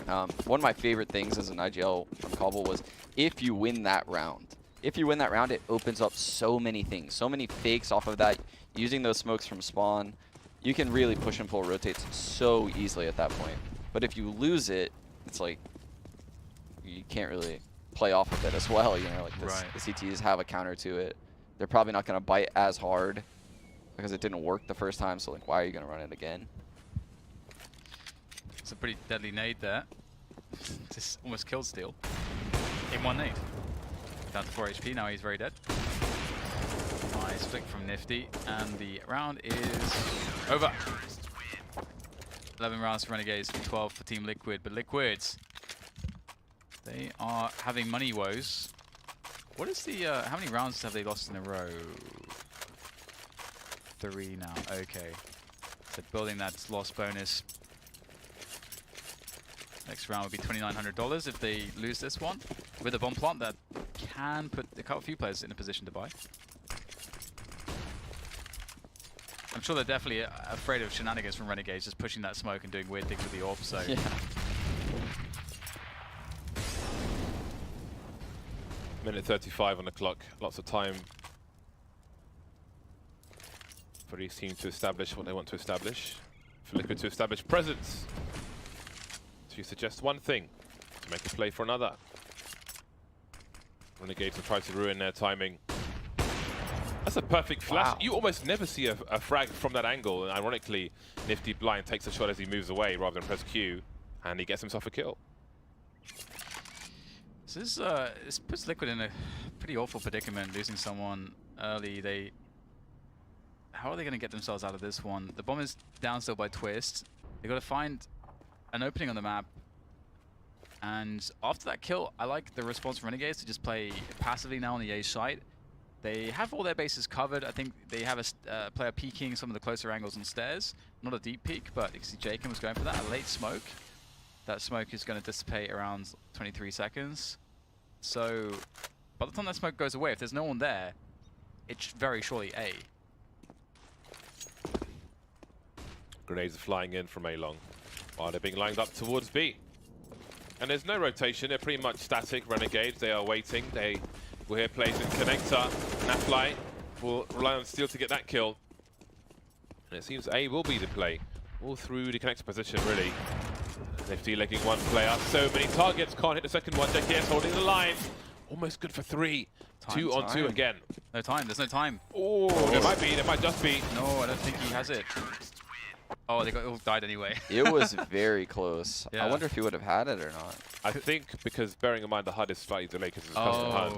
One of my favorite things as an IGL from Cobble was if you win that round. If you win that round, it opens up so many things, so many fakes off of that. Using those smokes from spawn, you can really push and pull rotates so easily at that point. But if you lose it, it's like you can't really play off of it as well. Like the CTs have a counter to it. They're probably not going to bite as hard because it didn't work the first time. So like, why are you going to run it again? It's a pretty deadly nade there. Just almost killed Steel in one nade. Down to 4 HP. Now he's very dead. Nice flick from Nifty, and the round is over. 11 rounds for Renegades, 12 for Team Liquid. But Liquids, they are having money woes. What is the, how many rounds have they lost in a row? 3 now, okay. So building that loss bonus. Next round would be $2,900 if they lose this one. With a bomb plant that can put a few players in a position to buy. I'm sure they're definitely afraid of shenanigans from Renegades, just pushing that smoke and doing weird things with the orb, so... Yeah. Minute 35 on the clock. Lots of time for each team to establish what they want to establish. For Liquid to establish presence. So you suggest one thing, to make a play for another. Renegades will try to ruin their timing. That's a perfect flash. Wow. You almost never see a frag from that angle, and ironically, Nifty Blind takes a shot as he moves away rather than press Q, and he gets himself a kill. So this puts Liquid in a pretty awful predicament, losing someone early. How are they going to get themselves out of this one? The bomb is down still by Twist. They've got to find an opening on the map. And after that kill, I like the response from Renegades to just play passively now on the A site. They have all their bases covered. I think they have a player peeking some of the closer angles on stairs. Not a deep peek, but you can see Jacob was going for that. A late smoke. That smoke is going to dissipate around 23 seconds. So by the time that smoke goes away, if there's no one there, it's very surely A. Grenades are flying in from A long, while they're being lined up towards B. And there's no rotation, they're pretty much static. Renegades, they are waiting. They will here place in connector. Nafly will rely on Steel to get that kill. And it seems A will be the play. All through the connector position, really. Nifty legging one player. So many targets, can't hit the second one. ECS holding the line. Almost good for 3. 2 on 2 again. No time, there's no time. Oh, there might be, there might just be. No, I don't think he has it. Oh, they all died anyway. It was very close. Yeah. I wonder if he would have had it or not. I think because bearing in mind the HUD is slightly delayed because it's custom HUD,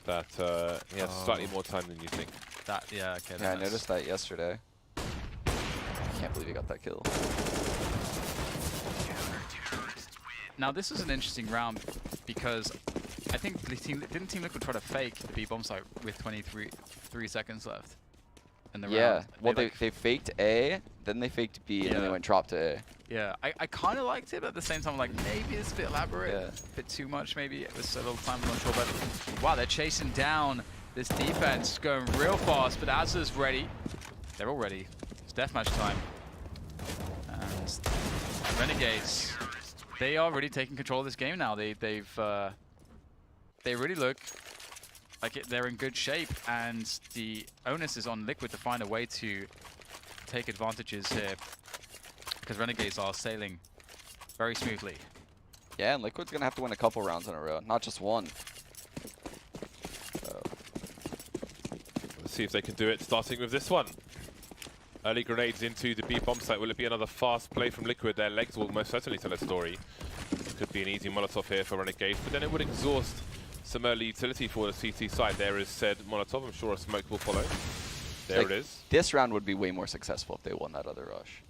that he has slightly more time than you think. Yeah, okay. Yeah, I noticed that yesterday. Can't believe he got that kill. Now this is an interesting round because I think didn't Team Liquid try to fake the B bomb site with 3 seconds left in the round? Yeah, well they faked A, then they faked B, and then they went drop to A. Yeah, I kind of liked it, but at the same time, I'm like, maybe it's a bit elaborate, Yeah. a bit too much maybe. It was so little time, I'm not sure, but wow, they're chasing down this defense, going real fast, but Azza's ready. They're all ready. It's deathmatch time. And Renegades, they are really taking control of this game now. They really look like they're in good shape, and the onus is on Liquid to find a way to take advantages here, because Renegades are sailing very smoothly. Yeah, and Liquid's gonna have to win a couple rounds in a row, not just one. So. Let's see if they can do it, starting with this one. Early grenades into the B bomb site. Will it be another fast play from Liquid? Their legs will most certainly tell a story. Could be an easy Molotov here for Renegades, but then it would exhaust some early utility for the CT side. There is said Molotov. I'm sure a smoke will follow. There it is. This round would be way more successful if they won that other rush.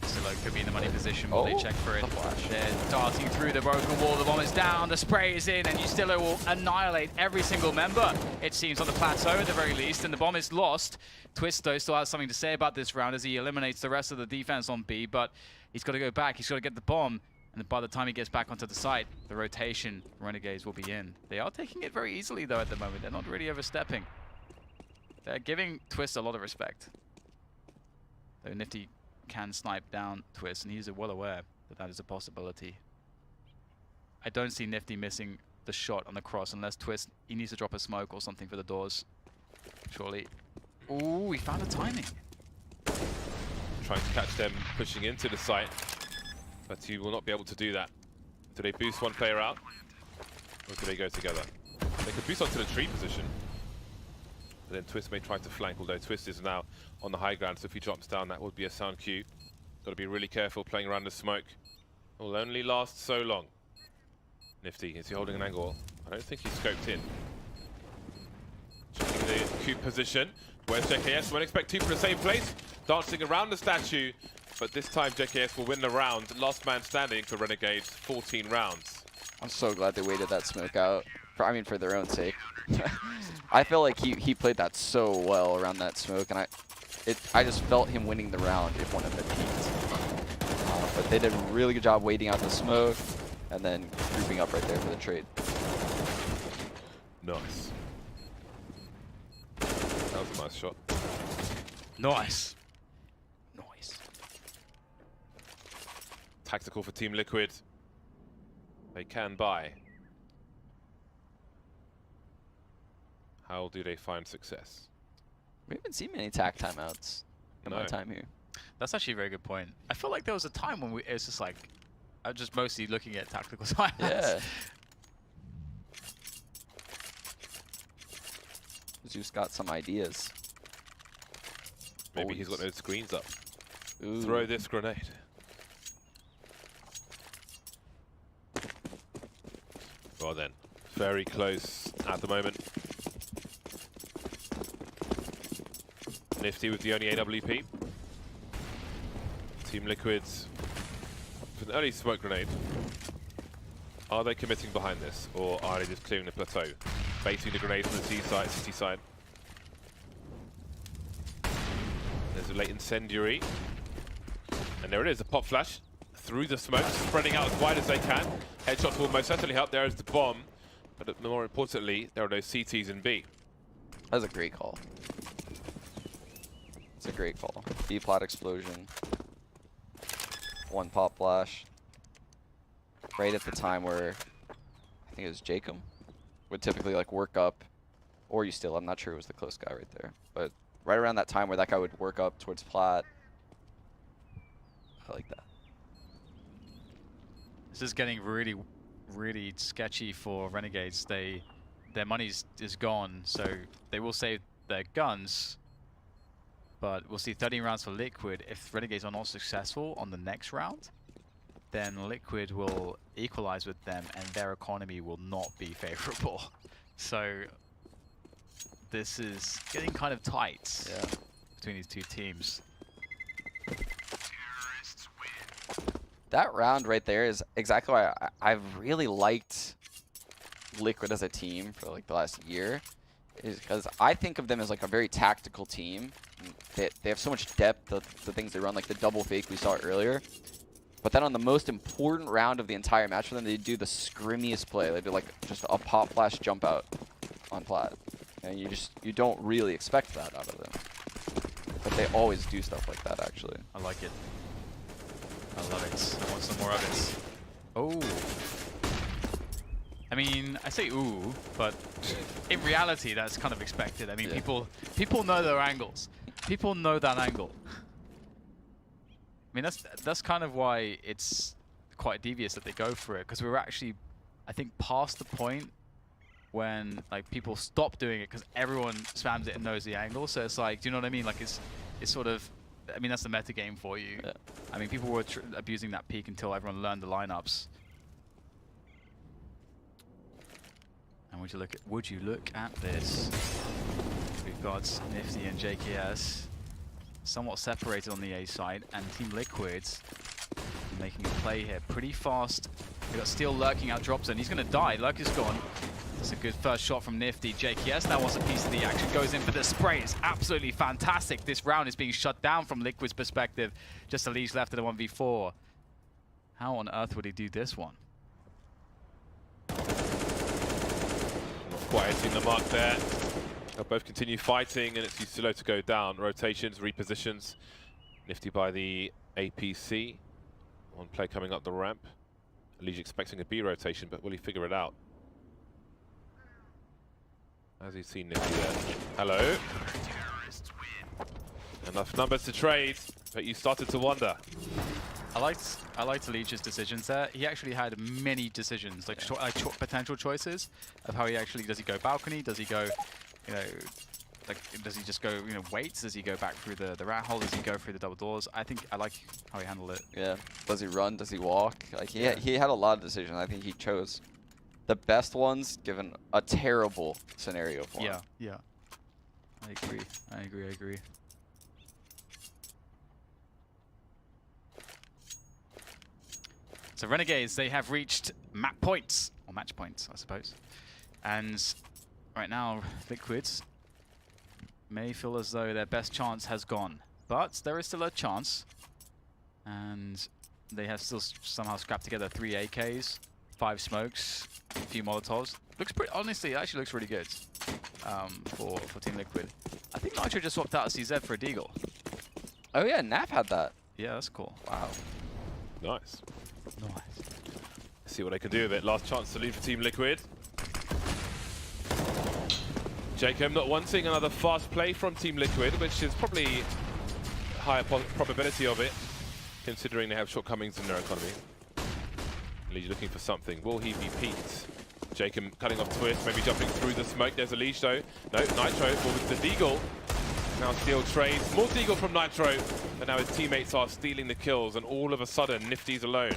Silo could be in the money position while they check for it. The flash. They're darting through the broken wall. The bomb is down. The spray is in, and Ustilo will annihilate every single member, it seems, on the plateau at the very least. And the bomb is lost. Twist, though, still has something to say about this round as he eliminates the rest of the defense on B, but he's got to go back. He's got to get the bomb. And by the time he gets back onto the site, the rotation Renegades will be in. They are taking it very easily, though, at the moment. They're not really overstepping. They're giving Twist a lot of respect. Though Nifty can snipe down Twist, and he's well aware that that is a possibility. I don't see Nifty missing the shot on the cross unless Twist, he needs to drop a smoke or something for the doors. Surely. Ooh, he found the timing. Trying to catch them pushing into the site, but you will not be able to do that. Do they boost one player out, or do they go together? They could boost onto the tree position, but then Twist may try to flank, although Twist is now on the high ground, so if he drops down, that would be a sound cue. Got to be really careful playing around the smoke. It will only last so long. Nifty, is he holding an angle? I don't think he's scoped in. Checking the cube position. Where's JKS? Won't expect two from the same place. Dancing around the statue, but this time JKS will win the round. Last man standing for Renegades, 14 rounds. I'm so glad they waited that smoke out. For their own sake. I feel like he played that so well around that smoke, and I just felt him winning the round if one of them peaked. But they did a really good job waiting out the smoke, and then grouping up right there for the trade. Nice. That was a nice shot. Nice. Nice. Tactical for Team Liquid. They can buy. How do they find success? We haven't seen many tack timeouts in my time here. That's actually a very good point. I feel like there was a time when it was just like, I was just mostly looking at tactical timeouts. Yeah. Zeus got some ideas. Maybe he's got those screens up. Ooh. Throw this grenade. Well then, very close at the moment. Nifty with the only AWP. Team Liquids with an early smoke grenade. Are they committing behind this, or are they just clearing the plateau? Baiting the grenade from the city side. There's a late incendiary. And there it is, a pop flash through the smoke, spreading out as wide as they can. Headshots will most certainly help. There is the bomb. But more importantly, there are no CTs in B. That's a great call. It's a great call. B plot explosion. One pop flash. Right at the time where I think it was Jacob would typically like work up, or you still, I'm not sure it was the close guy right there, but right around that time where that guy would work up towards plat. I like that. This is getting really, really sketchy for Renegades. Their money is gone, so they will save their guns. But we'll see 13 rounds for Liquid. If Renegades are not successful on the next round, then Liquid will equalize with them and their economy will not be favorable. So this is getting kind of tight between these two teams. That round right there is exactly why I've really liked Liquid as a team for like the last year, is because I think of them as like a very tactical team. They have so much depth, the things they run, like the double fake we saw earlier. But then on the most important round of the entire match for them, they do the scrimmiest play. They do like just a pop flash jump out on plat. And you don't really expect that out of them. But they always do stuff like that, actually. I like it. I love it. I want some more of it. Oh. I mean, I say ooh, but in reality, that's kind of expected. I mean, people know their angles. People know that angle. I mean, that's kind of why it's quite devious that they go for it, because we were actually, I think, past the point when like people stop doing it because everyone spams it and knows the angle. So it's like, do you know what I mean? Like it's sort of, I mean, that's the meta game for you. Yeah. I mean, people were abusing that peak until everyone learned the lineups. And would you look at this? We've got Nifty and JKS somewhat separated on the A side, and Team Liquid's making a play here pretty fast. We've got Steel lurking out drop zone. He's going to die. Lurk is gone. That's a good first shot from Nifty. JKS now wants a piece of the action. Goes in for the spray. It's absolutely fantastic. This round is being shut down from Liquid's perspective. Just Elise left at a 1v4. How on earth would he do this one? Quite hitting the mark there. They'll both continue fighting, and it's Usilo to go down. Rotations, repositions. Nifty by the APC. One play coming up the ramp. Lige expecting a B rotation, but will he figure it out? As he's seen Nifty there. Hello. Enough numbers to trade, but you started to wonder. I liked Leech's decisions there. He actually had many decisions, like, potential choices of how he actually, does he go balcony? Does he go, you know, like, does he just go, you know, wait? Does he go back through the rat hole? Does he go through the double doors? I think I like how he handled it. Yeah. Does he run? Does he walk? Like he had a lot of decisions. I think he chose the best ones given a terrible scenario for him. Yeah. I agree. So Renegades, they have reached map points, or match points, I suppose. And right now, Liquids may feel as though their best chance has gone. But there is still a chance. And they have still somehow scrapped together 3 AKs, 5 smokes, a few Molotovs. Looks pretty, honestly, it actually looks really good for Team Liquid. I think Nitro just swapped out a CZ for a Deagle. Oh yeah, Nap had that. Yeah, that's cool. Wow. Nice. Nice. See what they can do with it. Last chance to lead for Team Liquid. Jacob not wanting another fast play from Team Liquid, which is probably a higher probability of it, considering they have shortcomings in their economy. Lige looking for something. Will he be peaked? Jacob cutting off Twist, maybe jumping through the smoke. There's a Lige though. No, Nitro with the Deagle. Now Steel trades. More Deagle from Nitro. But now his teammates are stealing the kills, and all of a sudden, Nifty's alone.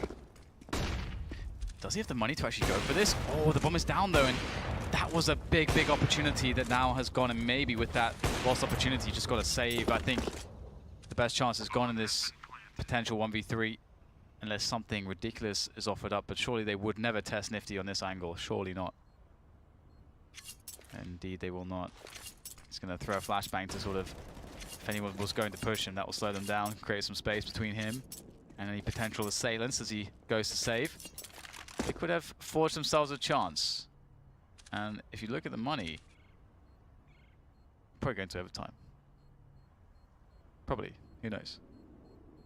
Does he have the money to actually go for this? Oh, the bomb is down though, and that was a big opportunity that now has gone, and maybe with that lost opportunity, you just got to save. I think the best chance has gone in this potential 1v3, unless something ridiculous is offered up, but surely they would never test Nifty on this angle. Surely not. Indeed, they will not. He's going to throw a flashbang to sort of, if anyone was going to push him, that will slow them down, create some space between him and any potential assailants as he goes to save. They could have forged themselves a chance. And if you look at the money, probably going to overtime. Probably. Who knows?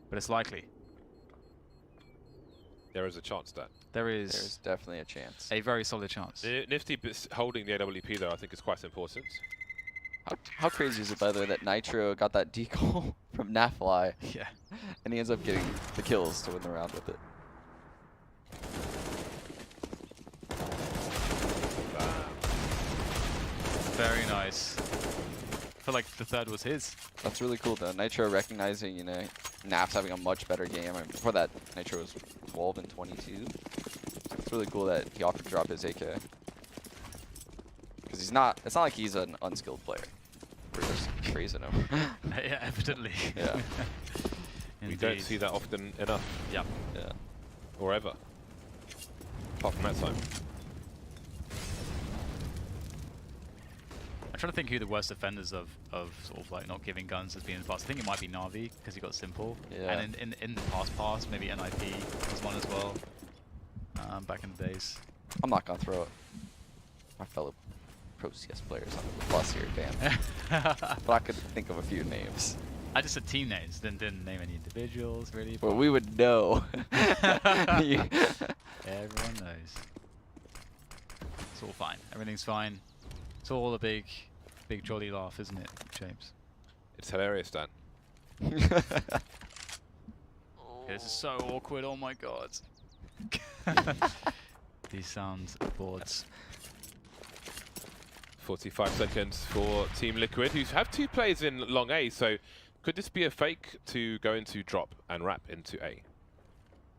But it's likely. There is a chance, Dan. There's definitely a chance. A very solid chance. Nifty holding the AWP, though, I think is quite important. How crazy is it, by the way, that Nitro got that decoy from Nafly? Yeah. And he ends up getting the kills to win the round with it. Very nice. I feel like the third was his. That's really cool, though. Nitro recognizing, you know, Naf's having a much better game. I mean, before that, Nitro was 12 and 22. It's really cool that he offered to drop his AK. Because it's not like he's an unskilled player. We're just praising him. Yeah, evidently. Yeah. We don't see that often enough. Yep. Yeah. Or ever. Apart from that time. I'm trying to think who the worst offenders of sort of like not giving guns has been in the past. I think it might be Na'Vi because he got simple. Yeah. And in the past, maybe NIP was one as well. Back in the days. I'm not gonna throw it. My fellow Pro CS players on the bus here, damn. But I could think of a few names. I just said team names, didn't name any individuals really. Well, we would know. Everyone knows. It's all fine. Everything's fine. It's all a big jolly laugh, isn't it, James? It's hilarious, Dan. This is so awkward. Oh my god. These sound boards. 45 seconds for Team Liquid, who have 2 players in long A, so could this be a fake to go into drop and wrap into A?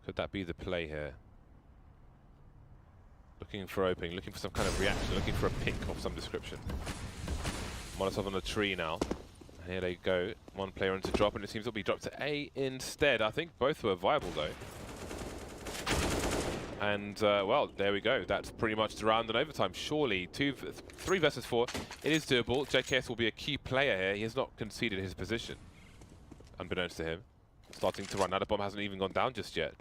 Could that be the play here? Looking for opening, looking for some kind of reaction, looking for a pick of some description. Molotov on the tree now. And here they go. One player into drop, and it seems it'll be dropped to A instead. I think both were viable though. And well, there we go. That's pretty much the round and overtime. Surely 3 versus 4. It is doable. JKS will be a key player here. He has not conceded his position, unbeknownst to him. Starting to run out. The bomb hasn't even gone down just yet.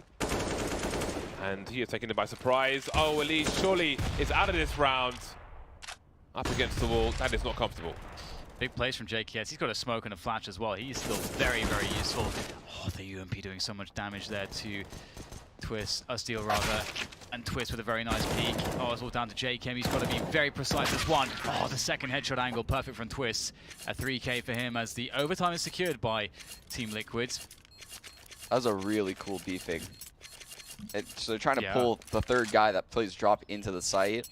And he is taken it by surprise. Oh, Elise surely is out of this round. Up against the wall. That is not comfortable. Big plays from JKS. He's got a smoke and a flash as well. He's still very, very useful. Oh, the UMP doing so much damage there to Twist, Steal rather, and Twist with a very nice peek. Oh, it's all down to JKM. He's got to be very precise as one. Oh, the second headshot angle, perfect from Twist. A 3K for him as the overtime is secured by Team Liquid. That was a really cool B fig. So they're trying to pull the third guy that plays drop into the site,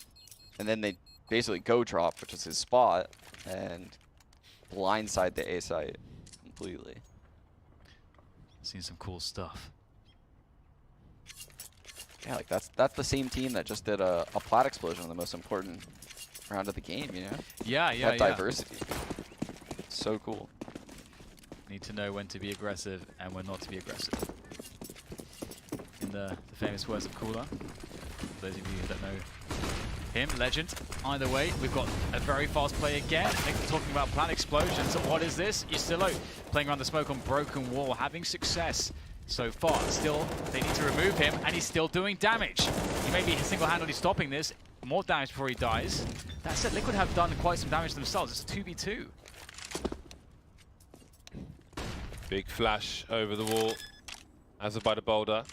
and then they basically go drop, which is his spot, and blindside the A site completely. Seen some cool stuff. Yeah, like that's the same team that just did a plat explosion on the most important round of the game, you know? Yeah, yeah, that diversity. So cool. Need to know when to be aggressive and when not to be aggressive. In the famous words of Cooler, for those of you that know him, legend. Either way, we've got a very fast play again. Talking about plant explosions. What is this? Yusilo playing around the smoke on broken wall, having success so far. Still, they need to remove him, and he's still doing damage. He may be single-handedly stopping this. More damage before he dies. That said, Liquid have done quite some damage themselves. It's a 2v2. Big flash over the wall. Azza by the boulder.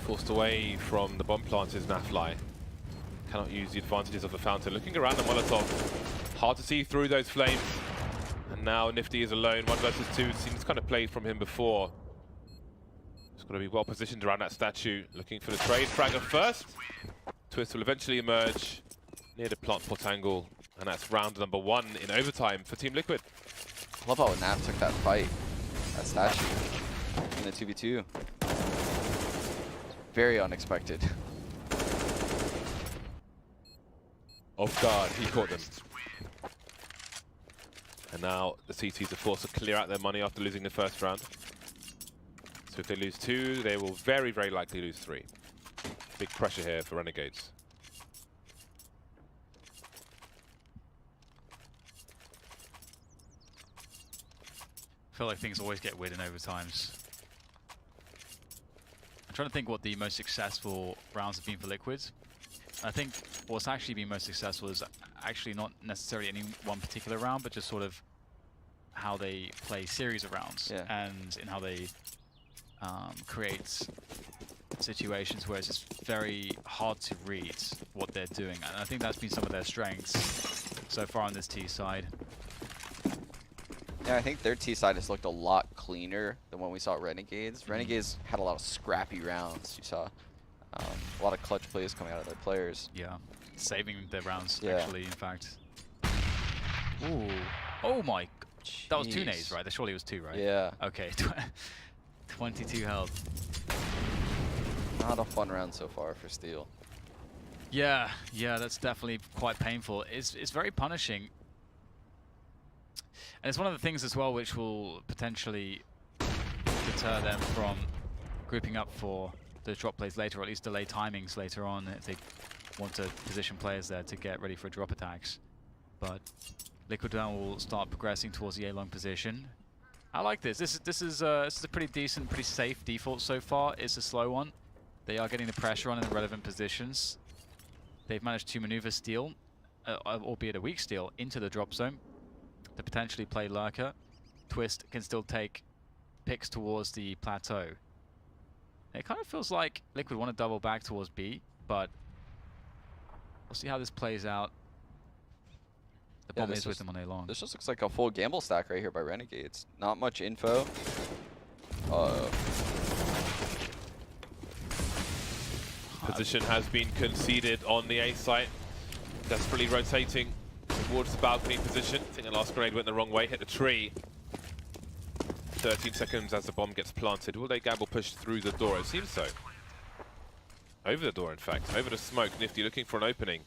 Forced away from the bomb plant is Nafly. Cannot use the advantages of the fountain. Looking around the Molotov. Hard to see through those flames. And now Nifty is alone. 1 versus 2. Seen this kind of play from him before. He's got to be well positioned around that statue. Looking for the trade. Fragger first. Twist will eventually emerge near the plant pot angle. And that's round number 1 in overtime for Team Liquid. I love how Naf took that fight. That statue in the 2v2. Very unexpected. Off guard, he caught them. And now the CTs are forced to clear out their money after losing the first round. So if they lose 2, they will very, very likely lose 3. Big pressure here for Renegades. I feel like things always get weird in overtimes. I'm trying to think what the most successful rounds have been for Liquid. I think what's actually been most successful is actually not necessarily any one particular round, but just sort of how they play series of rounds and in how they create situations where it's just very hard to read what they're doing. And I think that's been some of their strengths so far on this T side. Yeah, I think their T side has looked a lot cleaner than when we saw Renegades. Renegades had a lot of scrappy rounds. You saw a lot of clutch plays coming out of their players. Yeah, saving their rounds actually, in fact. Ooh, oh my, that was 2 nades, right? There surely was 2, right? Yeah. Okay, 22 health. Not a fun round so far for Steel. Yeah, that's definitely quite painful. It's very punishing. And it's one of the things as well which will potentially deter them from grouping up for the drop plays later, or at least delay timings later on if they want to position players there to get ready for drop attacks. But Liquid now will start progressing towards the A-long position. I like this. This is a pretty decent, pretty safe default so far. It's a slow one. They are getting the pressure on in the relevant positions. They've managed to maneuver Steel, albeit a weak Steel, into the drop zone to potentially play Lurker. Twist can still take picks towards the plateau. It kind of feels like Liquid want to double back towards B, but we'll see how this plays out. The bomb is with them on A long. This just looks like a full gamble stack right here by Renegades. Not much info. position has been conceded on the A site. Desperately rotating towards the balcony position. I think the last grenade went the wrong way, hit the tree. 13 seconds as the bomb gets planted. Will they gamble push through the door? It seems so. Over the door, in fact. Over the smoke. Nifty looking for an opening.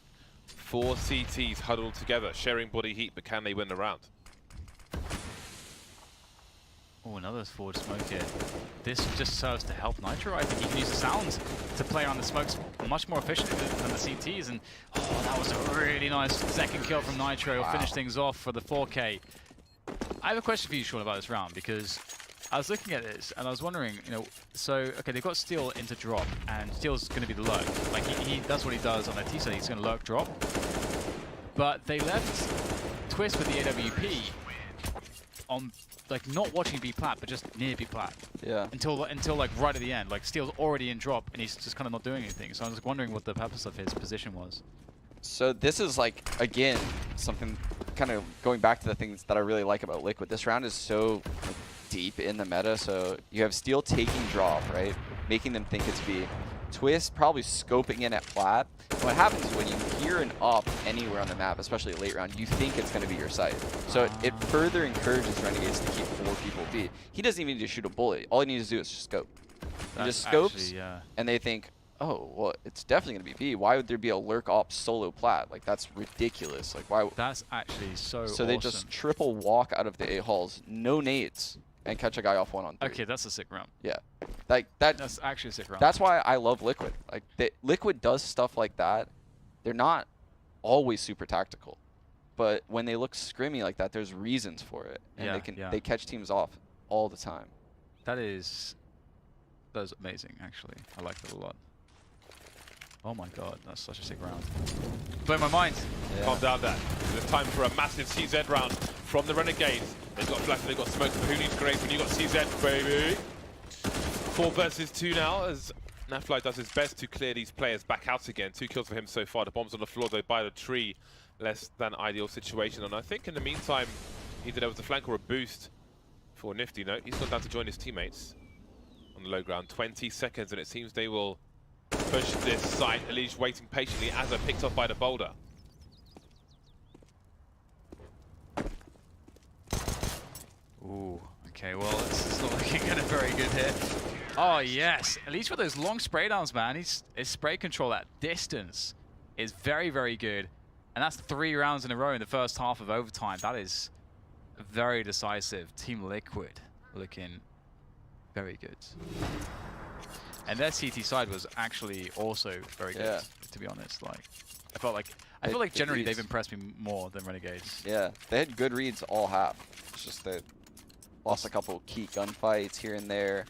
4 CTs huddled together, sharing body heat, but can they win the round? Oh, another forward smoke here. This just serves to help Nitro. I think he can use the sounds to play around the smokes much more efficiently than the CTs. And oh, that was a really nice second kill from Nitro. Wow. Finish things off for the 4K. I have a question for you, Sean, about this round, because I was looking at this and I was wondering, you know, so, okay, they've got Steel into drop, and Steel's going to be the lurk. Like, he does what he does on their T side, he's going to lurk drop. But they left Twist with the AWP on, like, not watching B plat, but just near B plat. Yeah. Until like right at the end. Like, Steel's already in drop, and he's just kind of not doing anything. So I was wondering what the purpose of his position was. So this is like, again, something kind of going back to the things that I really like about Liquid. This round is so like, deep in the meta. So you have Steel taking drop, right? Making them think it's B. Twist probably scoping in at plat. And what happens is when you hear an up anywhere on the map, especially a late round, you think it's going to be your site. So it further encourages Renegades to keep 4 people B. He doesn't even need to shoot a bullet. All he needs to do is just scope. He just scopes, actually, yeah. And they think, oh, well, it's definitely going to be B. Why would there be a lurk op solo plat? Like, that's ridiculous. Like, why? That's actually so So they just triple walk out of the A halls, no nades, and catch a guy off 1-on-3. Okay, that's a sick round. Yeah. Like, that's actually a sick round. That's why I love Liquid. Like, Liquid does stuff like that. They're not always super tactical. But when they look scrimmy like that, there's reasons for it. And they catch teams off all the time. That is amazing, actually. I like that a lot. Oh my god, that's such a sick round. Blew my mind. Yeah. Calm down there. It's time for a massive CZ round from the Renegades. They've got flash, they've got smoke, but who needs grenades when you got CZ, baby? 4 versus 2 now, as Nafly does his best to clear these players back out again. 2 kills for him so far. The bomb's on the floor, though, by the tree. Less than ideal situation. And I think in the meantime, either there was a flank or a boost for Nifty. No, he's gone down to join his teammates on the low ground. 20 seconds, and it seems they will push this site. Elige waiting patiently as they're picked up by the boulder. Ooh, okay, well, it's not looking kind of very good here. Oh, yes. At least with those long spray downs, man, his spray control at distance is very, very good. And that's 3 rounds in a row in the first half of overtime. That is very decisive. Team Liquid looking very good. And their CT side was actually also very good, to be honest. Like, I feel like generally they've impressed me more than Renegades. Yeah, they had good reads all half. It's just they lost a couple key gunfights here and there.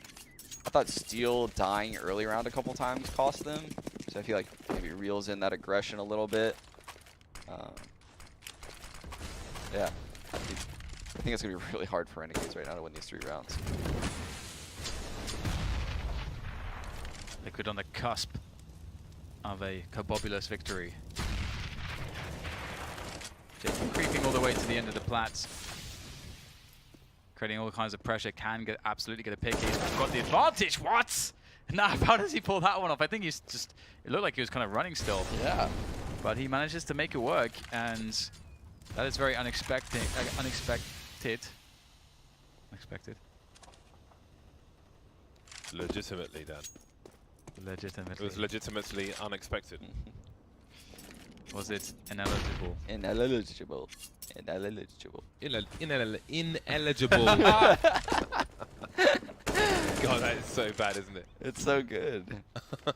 I thought Steel dying early round a couple times cost them. So I feel like maybe reels in that aggression a little bit. Yeah, I think it's going to be really hard for Renegades right now to win these 3 rounds. Liquid on the cusp of a cabobulous victory. Creeping all the way to the end of the plats. Creating all kinds of pressure, can absolutely get a pick. He's got the advantage, what? Nah, how does he pull that one off? I think he's just, it looked like he was kind of running still. Yeah. But he manages to make it work, and that is very unexpected. Legitimately, Dan. Legitimately. It was legitimately unexpected. Was it ineligible? Ineligible. Ineligible. Ineligible. God, that is so bad, isn't it? It's so good.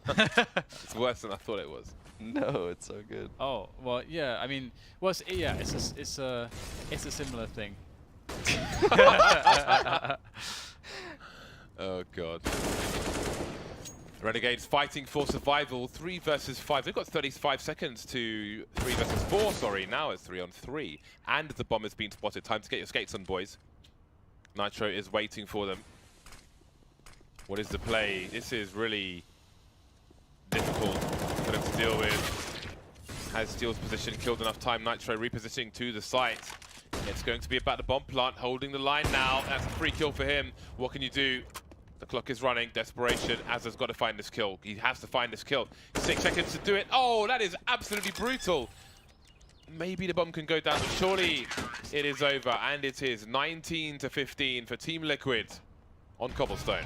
It's worse than I thought it was. No, it's so good. Oh well, yeah. I mean, well, it's a similar thing. Oh god. Renegades fighting for survival. 3 versus 5. They've got 35 seconds to 3 versus 4. Sorry, now it's 3 on 3, and the bomb has been spotted. Time to get your skates on, boys. Nitro is waiting for them. What is the play? This is really difficult for them to deal with. Has Steel's position killed enough time? Nitro repositioning to the site. It's going to be about the bomb plant, holding the line now. That's a free kill for him. What can you do? The clock is running. Desperation. Azza's got to find this kill. He has to find this kill. 6 seconds to do it. Oh, that is absolutely brutal. Maybe the bomb can go down, but surely it is over. And it is 19 to 15 for Team Liquid on Cobblestone.